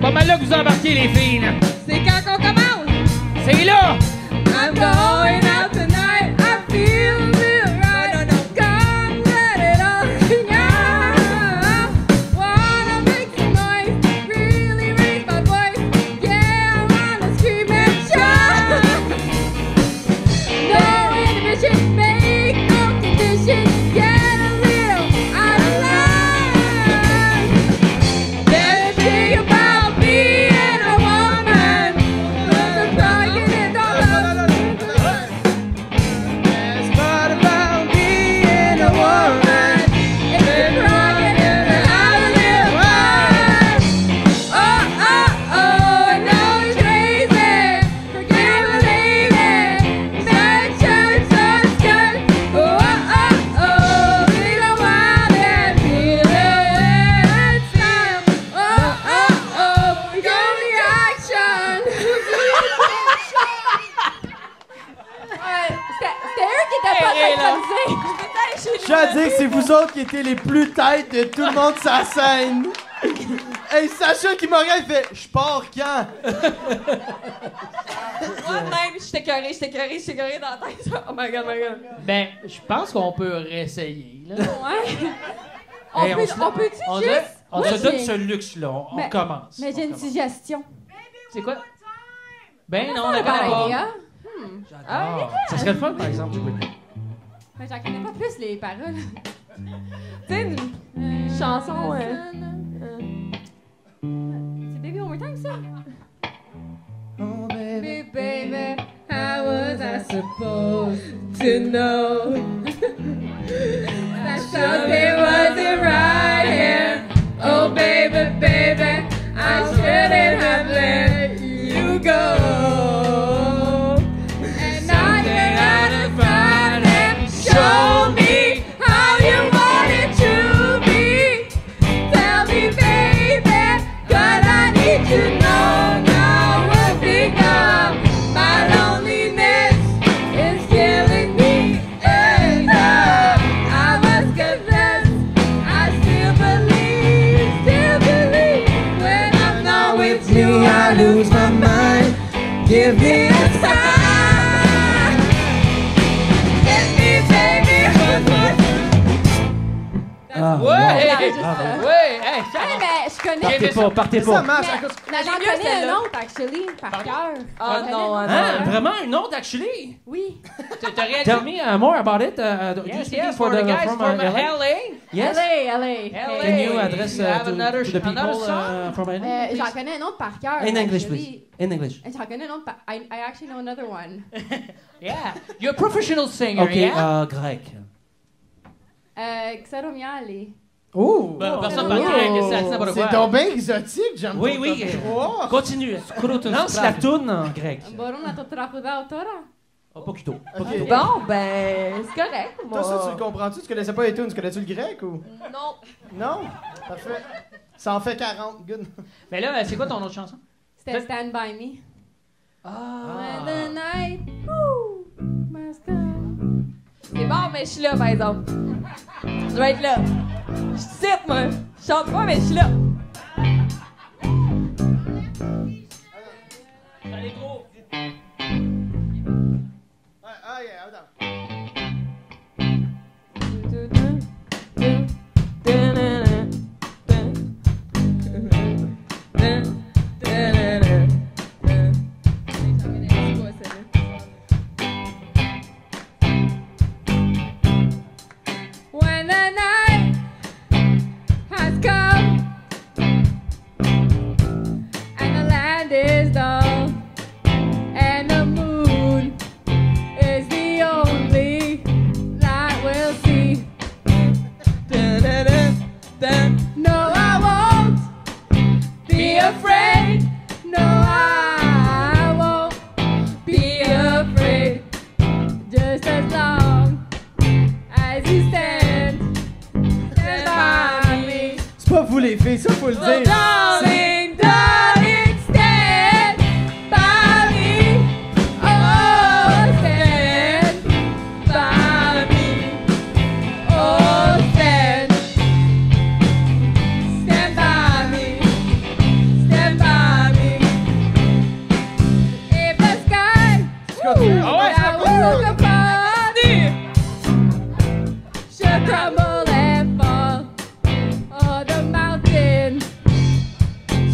Pas mal là que vous embarquez, les filles. là. C'est quand qu'on commence? C'est là! I'm going out tonight. I feel real right. Come let it all sing out. Wanna make some noise, really raise my voice. Yeah, I wanna scream and shout. No inhibition, make no condition. Get a little out of line. There's a thing about being a woman. There's a pride in it all. There's part about being a woman. It's a pride in it how to live life. I know it's crazy. Forgive me, lady. Such a skirt. Feel a wild and feel it. Style. Go the action. Ouais, c'était eux qui étaient pas Hey, là. synchronisés. Je tiens à dire que c'est vous autres qui étiez les plus têtes de tout le monde sur la scène. Hey, Sacha qui me regarde, il fait « Je pars quand? Moi-même, j'étais carré dans la tête. Oh my god, my god. Ben, je pense qu'on peut réessayer. Là. Ouais. Hey, On peut-tu on juste... on Moi, se donne j'ai- ce luxe-là. On Mais- commence. Mais j'ai une suggestion. C'est quoi? Ben non, on Pas avait bonne pas. idée, hein? J'adore. Ça serait le fun, par exemple, de jouer. Mais j'en connais pas plus les paroles. Tu sais, une chanson. C'est Baby One More Time, ça? Oh, baby. Baby, How was I supposed to know that something wasn't right here? Oh, baby, baby, I shouldn't have let you go. And now you're out of front and show me how you want it to be. Tell me, baby, 'cause I need to know now what's become. My loneliness is killing me, Give me a sign. Get me, baby, one more. Ah, Ouais, Voilà, hey, juste ça. ouais, hey, ça Hey, va. mais je connais. Partez Ça pas. marche. Mais j'en connais un autre, actually, par cœur. Ah non, Hein? Vraiment une autre, actually? Oui. T'as réalisé? Tell me more about it. Yes, yes, for the guys from LA. Yes. LA. Can you address You have to another the people song? from LA? J'en connais un autre par cœur. In English, actually. please. In English. J'en connais un autre par... I actually know another one. Yeah, you're a professional singer, Ok, yeah? grec. Xeromiale. Oh! Personne parle grec, c'est n'importe quoi. C'est donc bien exotique, j'aime Oui, ton oui. top 3. Continue. Lance la toune en grec. Boron la totrakuda autora. Oh, pas plutôt. Ok. Bon, ben, c'est correct. Toi, ça, tu le comprends-tu? Tu connaissais pas les tunes? Tu connais-tu le grec ou? Non. Non? Parfait. Ça en fait 40. Good. Mais là, c'est quoi ton autre chanson? C'était Stand By Me. Ah. When the night must come. C'est bon, mais je suis là, par exemple. Je vais être là. Je cite, moi. Je chante pas, mais je suis là. Allez, gros. Ah, yeah, attends. When the night has come and the land is dull and the moon is the only light we'll see. No, I won't be afraid. No, I won't be afraid. Just as long as you stand by me. C'est pas vous les filles, ça faut le So dire. darling, darling, stand by me. Oh, stand by me. Oh, stand. Stand by me. Stand by me. If the sky Continue. Ah ouais, that was look upon should crumble and fall, or the mountain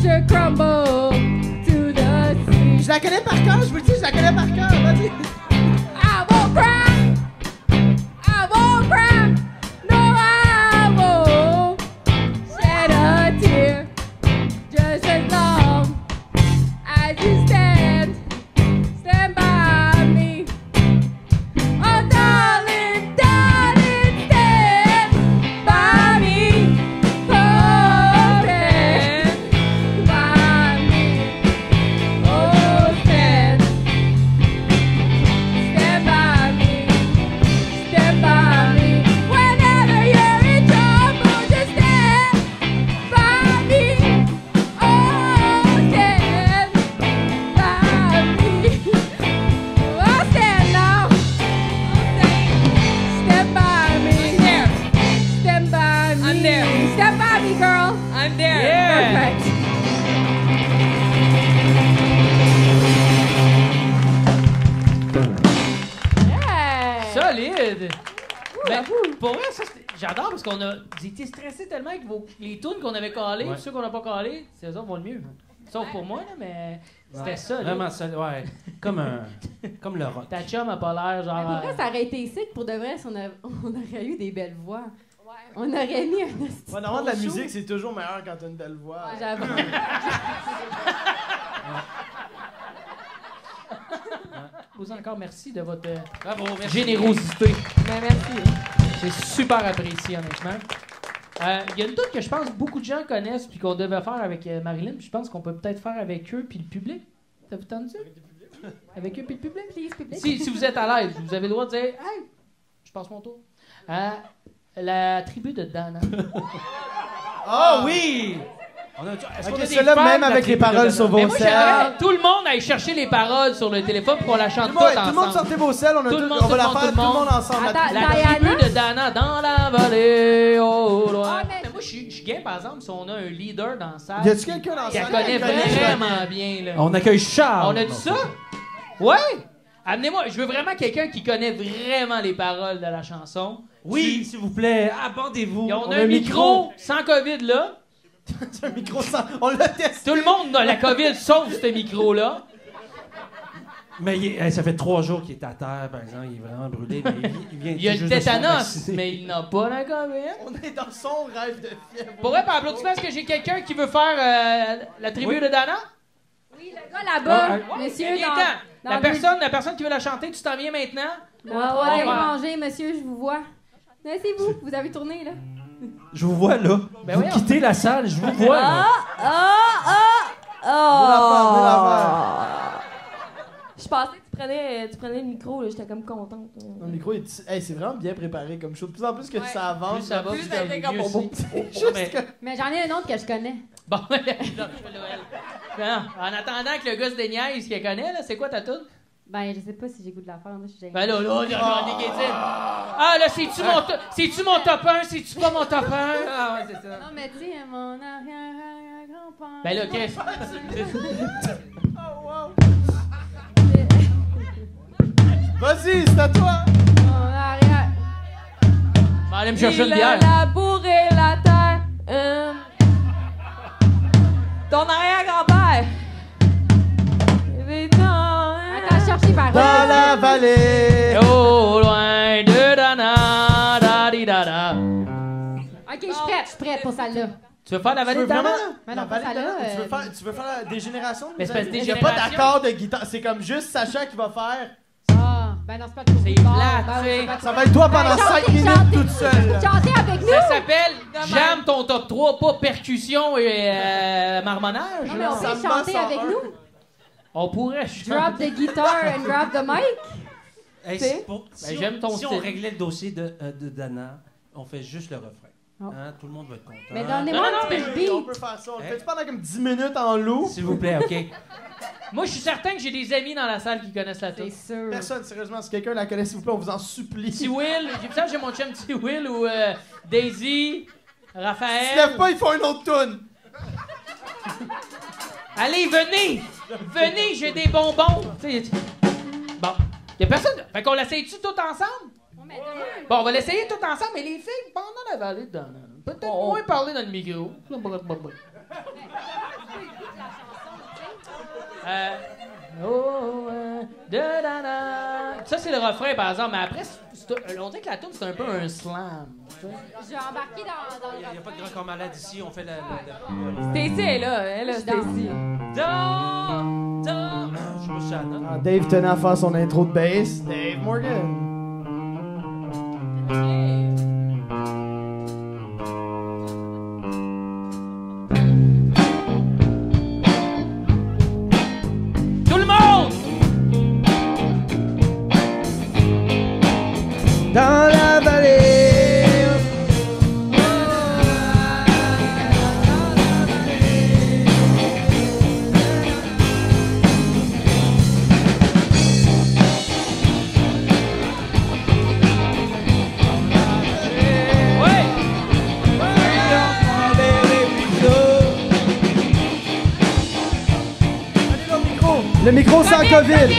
should crumble to the sea. Je la connais par cœur, je vous le dis, je la connais par cœur. Vas-y. I won't cry. I won't cry. No, I won't shed a tear. Just as long as you stand by me. Oh, darling, darling, stand by me. Oh, stand by me. Oh, stand. Stand by me. Stand by me. Whenever you're in trouble, just stand by me. Oh, stand by me. Oh, stand now. Stand by me. Stand by me. I'm there. Stand by me, girl. I'm there. Yeah. Perfect. Yeah. Solide! Ben, pour vrai, ça, j'adore parce qu'on a été stressés tellement avec les tunes qu'on avait calées, Ouais. puis ceux qu'on n'a pas calés, c'est eux autres vont le mieux. Sauf pour moi, là, mais c'était ça. là. Vraiment, ça, ouais. Comme le rock. Ta chum a pas l'air genre. Pour vrai, ça aurait été sick pour de vrai si on aurait eu des belles voix. On aurait mis un esti Ouais, normalement, de la bon show. musique, c'est toujours meilleur quand t'as une belle voix. J'avoue. Vous encore merci de votre Bravo, merci. générosité. Ben, merci. C'est super apprécié, honnêtement. Il y a une toute que je pense beaucoup de gens connaissent puis qu'on devait faire avec Marilyn. Puis je pense qu'on peut peut-être faire avec eux puis le public. Ça vous tente ça? Avec eux puis le public? Please, public. Si vous êtes à l'aise, vous avez le droit de dire Hey, je passe mon tour. La tribu de Dana. Ah oui! Est-ce Ok, qu'on a des celle-là, fans même de la avec les tribu de paroles Dana? sur Mais vos moi, selles. j'aimerais que tout le monde aille chercher les paroles sur le téléphone pour qu'on la chante Tout toutes le monde, tout le monde ensemble. sortez vos selles, on, a Tout le tout- monde, on va la tout le faire tout le monde monde. ensemble. Attends, La Diana? tribu de Dana dans la vallée au loin. Ah, mais- Mais moi, je suis game, par exemple, si on a un leader dans la salle. Y a-tu quelqu'un dans la qui la salle connaît qui connaît vraiment bien, là. On accueille Charles. On a dit ça? Ouais! Amenez-moi, je veux vraiment quelqu'un qui connaît vraiment les paroles de la chanson. Oui, s'il vous plaît, abandez-vous. Et on a un micro sans COVID, là. C'est un micro sans... On l'a testé. Tout le monde a la COVID sauf ce micro-là. Mais ça fait 3 jours qu'il est à terre, par exemple. Il est vraiment brûlé. Mais il vient Il y a le juste de se faire tétanos, vacciner. mais il n'a pas la COVID. On est dans son rêve de fièvre. Pour vrai, par applaudissement, est-ce que j'ai quelqu'un qui veut faire la tribu Oui. de Dana? Oui, le gars là-bas, monsieur, Eh bien, dans... attends. dans La personne qui veut la chanter, tu t'en viens maintenant? Ouais, On allez va- manger, monsieur, je vous vois. Laissez-vous, vous avez tourné, là. Je vous vois, là. Ben vous voyons. quittez la salle, je vous vois. là. Je pensais que tu prenais le micro, là, j'étais comme contente. Le micro, hey, c'est vraiment bien préparé comme show. De plus en plus que Ouais. ça avance, Plus ça va, plus plus ça ça devient va mieux comme aussi. Juste Mais- que... Mais j'en ai un autre que je connais. Bon, non, je fais Noël. Non, en attendant que le gars se déniaise qu'il connaît, là, c'est quoi ta toune? Ben, je sais pas si j'ai goût de la faire, là, je suis gênée. Ben là, Ah, là, c'est-tu mon top 1? C'est-tu pas mon top 1? Ah, ouais, c'est ça. Non, mais tu sais, mon arrière-grand-père... Ben là, qu'est-ce? Vas-y, c'est à toi. Mon arrière... Bon, allez me chercher une Il a bière. labouré la terre. Ton arrière-grand-père. Attends, chercher par Dans la vallée. Au loin de Dana, da-di-da-da. Ok, je suis prête pour celle-là. Tu veux faire la Tu vallée veux de Dana? vraiment? Mais La non, pas vallée de ça, là, Dana? Tu veux faire des générations? Mais c'est parce que des Il n'y a pas générations- d'accord de guitare. C'est comme juste Sacha qui va faire. Ah, ben non, c'est pas trop C'est fort. plate, Ben tu sais. oui, c'est pas trop Ça va être toi pendant Ben, 5 chantez, minutes chantez. toute seule. Chantez avec nous! Ça s'appelle Jam ton top 3, pas percussion et marmonnage. Non, mais là. on peut Samba chanter avec 101. nous. On pourrait. Drop the guitar and drop the mic. Hey, T'sais? c'est pour- si j'aime on- ton si on style. réglait le dossier de Dana, on fait juste le refrain. Oh. Hein, tout le monde va être content. Mais donnez-moi Non, un non, petit mais peu de On beat. peut faire ça. On le Hein? fait pendant comme 10 minutes en loup. S'il vous plaît, OK. Moi, je suis certain que j'ai des amis dans la salle qui connaissent la C'est tune. sûr. Personne, sérieusement, si quelqu'un la connaît, s'il vous plaît, on vous en supplie. Petit Will, j'ai mon chum Petit Will ou Daisy, Raphaël. S'ils lèvent pas, ils font une autre toune. Allez, venez! Venez, j'ai des bonbons! T'sais, bon. Y'a personne. Fait qu'on l'essaye-tu tout ensemble? Bon, on va l'essayer tout ensemble, mais les filles, pendant la vallée de Dana, peut-être moins parler dans le micro. De Dana. Ça, c'est le refrain, par exemple, mais après, on dirait que la tune c'est un peu un slam. Je vais embarquer dans Il le n'y a pas de grand corps malade ici, on fait la... Stacy est là, elle là, Stacy. Je me suis à la note. Ah, Dave tenait à faire son intro de bass. Dave Morgan. Tout le monde! Dans la vallée. Ouais! Le micro sans COVID.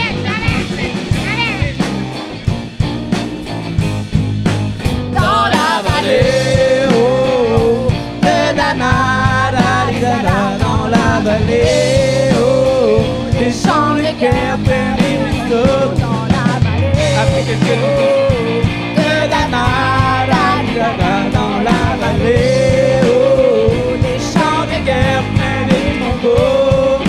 Dans la vallée, oh, de Dana, da-di-da-da, dans la vallée, oh, des champs de guerre perdus dans la vallée. Après quelques de Dana, da-di-da-da, dans la vallée, oh, des champs de guerre perdus Mongo.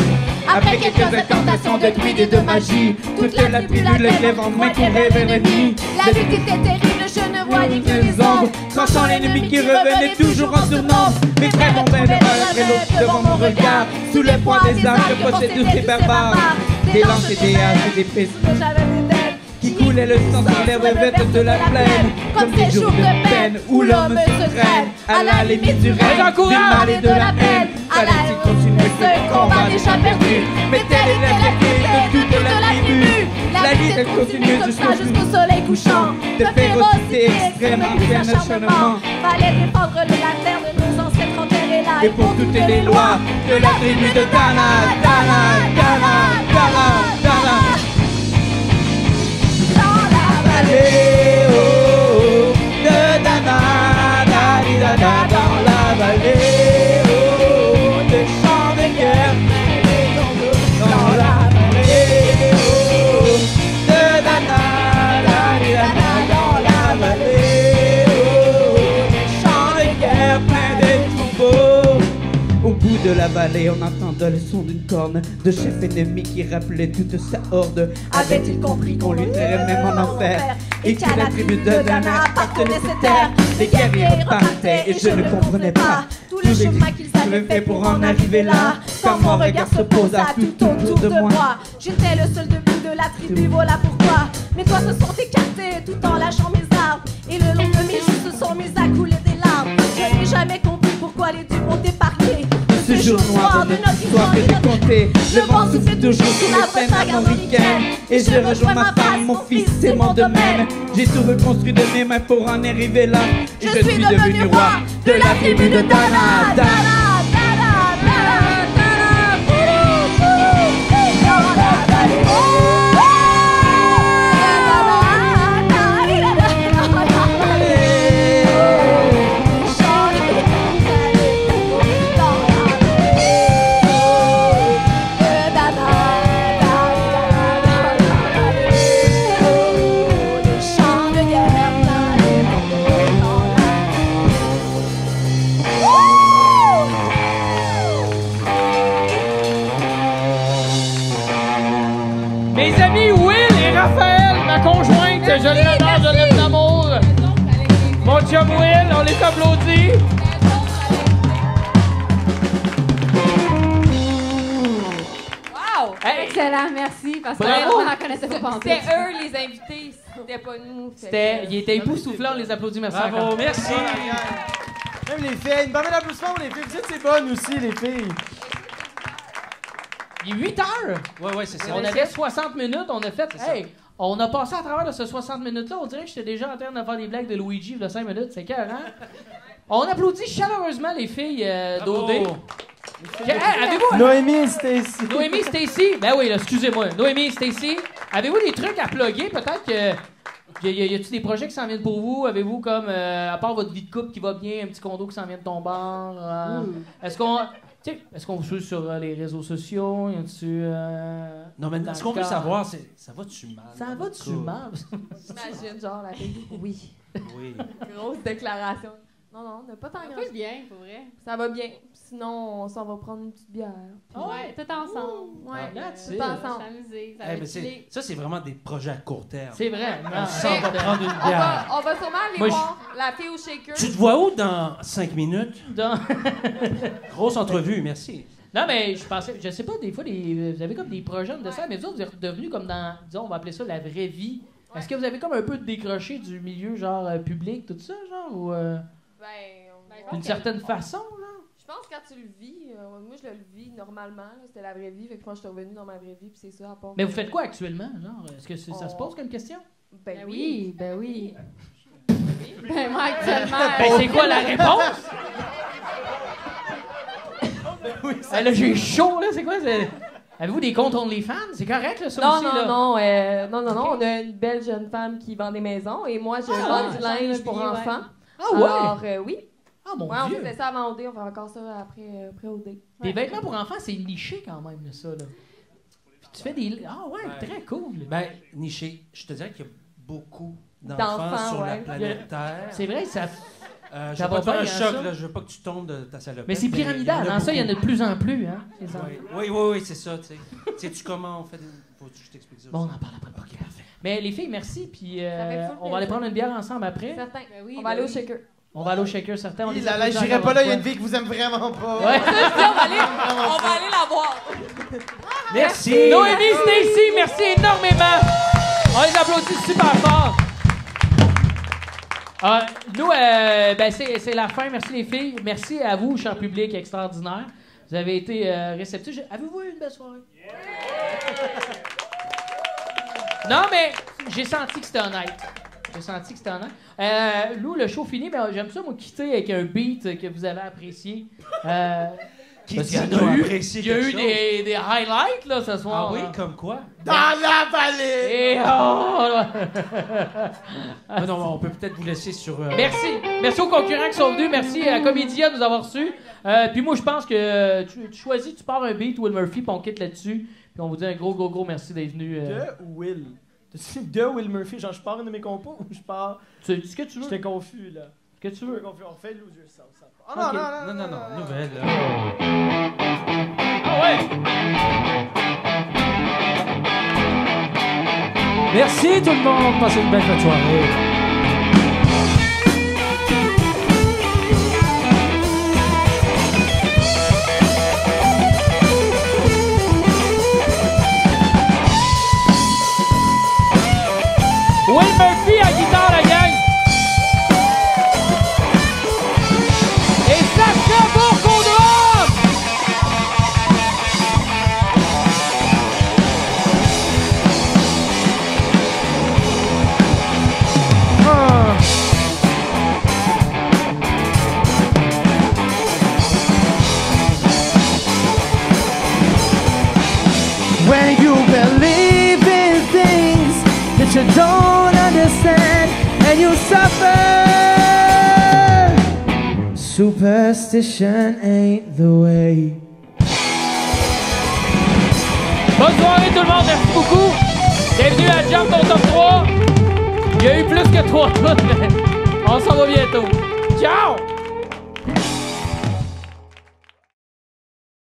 Après quelques incantations de druides et de magie, toute la tribu la lève en main couraient vers l'ennemi. la lutte était terrible, je ne voyais que les ombres. Tranchant l'ennemi qui revenait toujours en surnombre. Mes frères tombaient l'un après l'autre devant mon regard. Sous le poids des armes que possèdent tous ces barbares. Des lances et des haches et des pistes J'avais des têtes qui coulaient le sang sur les revêtes de la plaine. Comme des jours de peine où l'homme se traîne à la limite du règne, du mal et de la haine. Fallait-il continuer ce combat déjà perdu? Mais telle était la quête de toute la tribu. La lutte elle continue jusqu'au soleil couchant. de férocité extrême en acharnement. Fallait défendre la terre de nos ancêtres enterrés là. Et pour toutes les lois de la tribu de Dana, Dana, Dana, Dana, Dana. de la vallée, on entendait le son d'une corne de chef ennemi qui rappelait toute sa horde. Avait-il compris qu'on lui trairait même en enfer et qu'à la tribu de Dana appartenait cette terre? Les guerriers repartaient et je ne comprenais pas tous les chemins qu'ils avaient fait pour en arriver là. Quand mon regard se posa tout autour de moi, j'étais le seul debout de la tribu, voilà pourquoi mes doigts se sont écartés tout en lâchant mes armes. Et le long de mes joues se sont mis à couler des larmes. Je n'ai jamais compris pourquoi les dieux m'ont épargné de ce jour noir de notre histoire est décompté. Le vent souffle toujours sous la Bretagne armoricaine et je rejoins ma femme, mon fils et mon domaine. J'ai tout reconstruit de mes mains pour en arriver là. Et je suis devenu roi de la tribu de Dana. Mes amis Will et Raphaël, ma conjointe, je l'adore, je l'aime d'amour. Mon chum Will, on les applaudit. Wow! Hey. Excellent, merci. Parce que Bravo. on n'en connaissait pas pantoute. C'était eux les invités, c'était pas nous. Il était époustouflant, on les applaudit, merci Bravo, encore. merci. Même les filles, une bonne applaudissement pour les filles. Vous êtes c'est bonnes aussi, les filles. Il est 8 heures. Ouais, c'est ça. On avait 60 minutes, on a fait. Hey, on a passé à travers de ce 60 minutes-là. On dirait que j'étais déjà en train de faire des blagues de Luigi il y a 5 minutes. C'est cœur, hein? On applaudit chaleureusement les filles d'OD. Hey, avez-vous. Noémie et Stacy. Noémie, Stacy. Ben oui, là, excusez-moi. Noémie, Stacy. Avez-vous des trucs à plugger? Peut-être que. Y a-t-il des projets qui s'en viennent pour vous? Avez-vous comme, à part votre vie de couple qui va bien, un petit condo qui s'en vient de tomber? Est-ce qu'on vous suit sur les réseaux sociaux? Y a-tu, Non, mais ce qu'on veut savoir, c'est ça va-tu mal? ça va-tu mal? J'imagine, genre, la fille. Oui. Oui. Grosse déclaration. Non, on n'a pas tant Ça grand va bien, pour vrai. Ça va bien. Sinon, on s'en va prendre une petite bière. Puis- Ouais, tout ensemble. Ouais, that's tout it. ensemble. S'amuser, ça Eh, va ben, chiller. ça, c'est vraiment des projets à court terme. C'est vrai. On s'en va prendre une On bière. va sûrement aller Moi, voir la fille au shaker. Tu te vois où dans 5 minutes? Dans- Grosse entrevue, merci. Non, mais je pensais, je sais pas, des fois, vous avez comme des projets de ça, mais vous autres, vous êtes redevenus comme dans, disons, on va appeler ça la vraie vie. Est-ce que vous avez comme un peu décroché du milieu, genre, public, tout ça, genre, ou d'une certaine façon, genre? Je pense que quand tu le vis, moi je le vis normalement, là, c'était la vraie vie, fait que quand je suis revenue dans ma vraie vie, puis c'est ça à part. Mais vous faites quoi actuellement, genre? Est-ce que ça se pose comme question? Ben Ben oui, ben oui. Ben moi, actuellement, Ben, c'est quoi la réponse? Là, j'ai chaud, là, c'est quoi? Avez-vous des comptes OnlyFans? C'est correct, là, ça Non, aussi, non, là? non, on a une belle jeune femme qui vend des maisons et moi je vends du linge pour ouais. enfants. Ah ouais? Alors, oui. Ah, mon Ouais, on Dieu! faisait ça avant OD, on fait encore ça après OD. Des vêtements pour enfants, c'est niché quand même, là, ça, là. Puis tu fais des... Ah ouais, très cool. Ben, niché, je te dirais qu'il y a beaucoup D'enfants, d'enfants sur la ouais. planète Terre. C'est vrai, ça... Je ça vais pas va te faire un bien, choc, ça. là. Je veux pas que tu tombes de ta salopette. Mais c'est pyramidal, hein? Ça, il y en a de plus en plus, hein? les enfants. Oui, c'est ça, tu sais. Sais-tu comment on fait des... Faut que je t'explique ça. Bon, on aussi. en parle après le podcast. Mais les filles, merci, puis Ça fait full on va aller plaisir. prendre une bière ensemble après. Certain. Ben oui, On ben va aller au oui. shaker. On va aller au shaker, certains. On les Là, applaudit j'irai encore pas là, une il y a une fois. fille que vous aime vraiment pas. Ouais. On va aller la voir. Merci! Noémie, Stacy, merci énormément. On les applaudit super fort. Nous, ben c'est la fin. Merci les filles. Merci à vous, cher public extraordinaire. Vous avez été réceptifs. Avez-vous eu une belle soirée? Non, mais j'ai senti que c'était honnête. Lou, le show fini, mais j'aime ça, moi, quitter avec un beat que vous avez apprécié. Qui Parce dit qu'il y en qu'on a eu, apprécie il y a quelque eu chose? des highlights, là, ce soir. Ah oui, hein. comme quoi? Dans la vallée! Et oh! Ah non, on peut peut-être vous laisser sur... Merci. Merci aux concurrents qui sont venus. Merci à Comédia de nous avoir reçus. Puis moi, je pense que tu choisis, tu pars un beat, Will Murphy, puis on quitte là-dessus. Puis on vous dit un gros merci d'être venu. De Will. De Will Murphy, genre je pars une de mes compos ou je pars. Tu dis ce que tu veux. J'étais confus là. Que tu veux. On fait Lose Yourself. Ça. Oh Ok. Non, nouvelle, là. Ah ouais! Merci tout le monde, passez une belle fin de soirée. Will Murphy à guitare, la gang! Et Sacha Bourque au drum! When you believe in things that you don't understand and you suffer, superstition ain't the way. Bonne soirée tout le monde, merci beaucoup! Bienvenue à Jam ton top 3! Il y a eu plus que 3 tonnes, mais on s'en va bientôt. Ciao!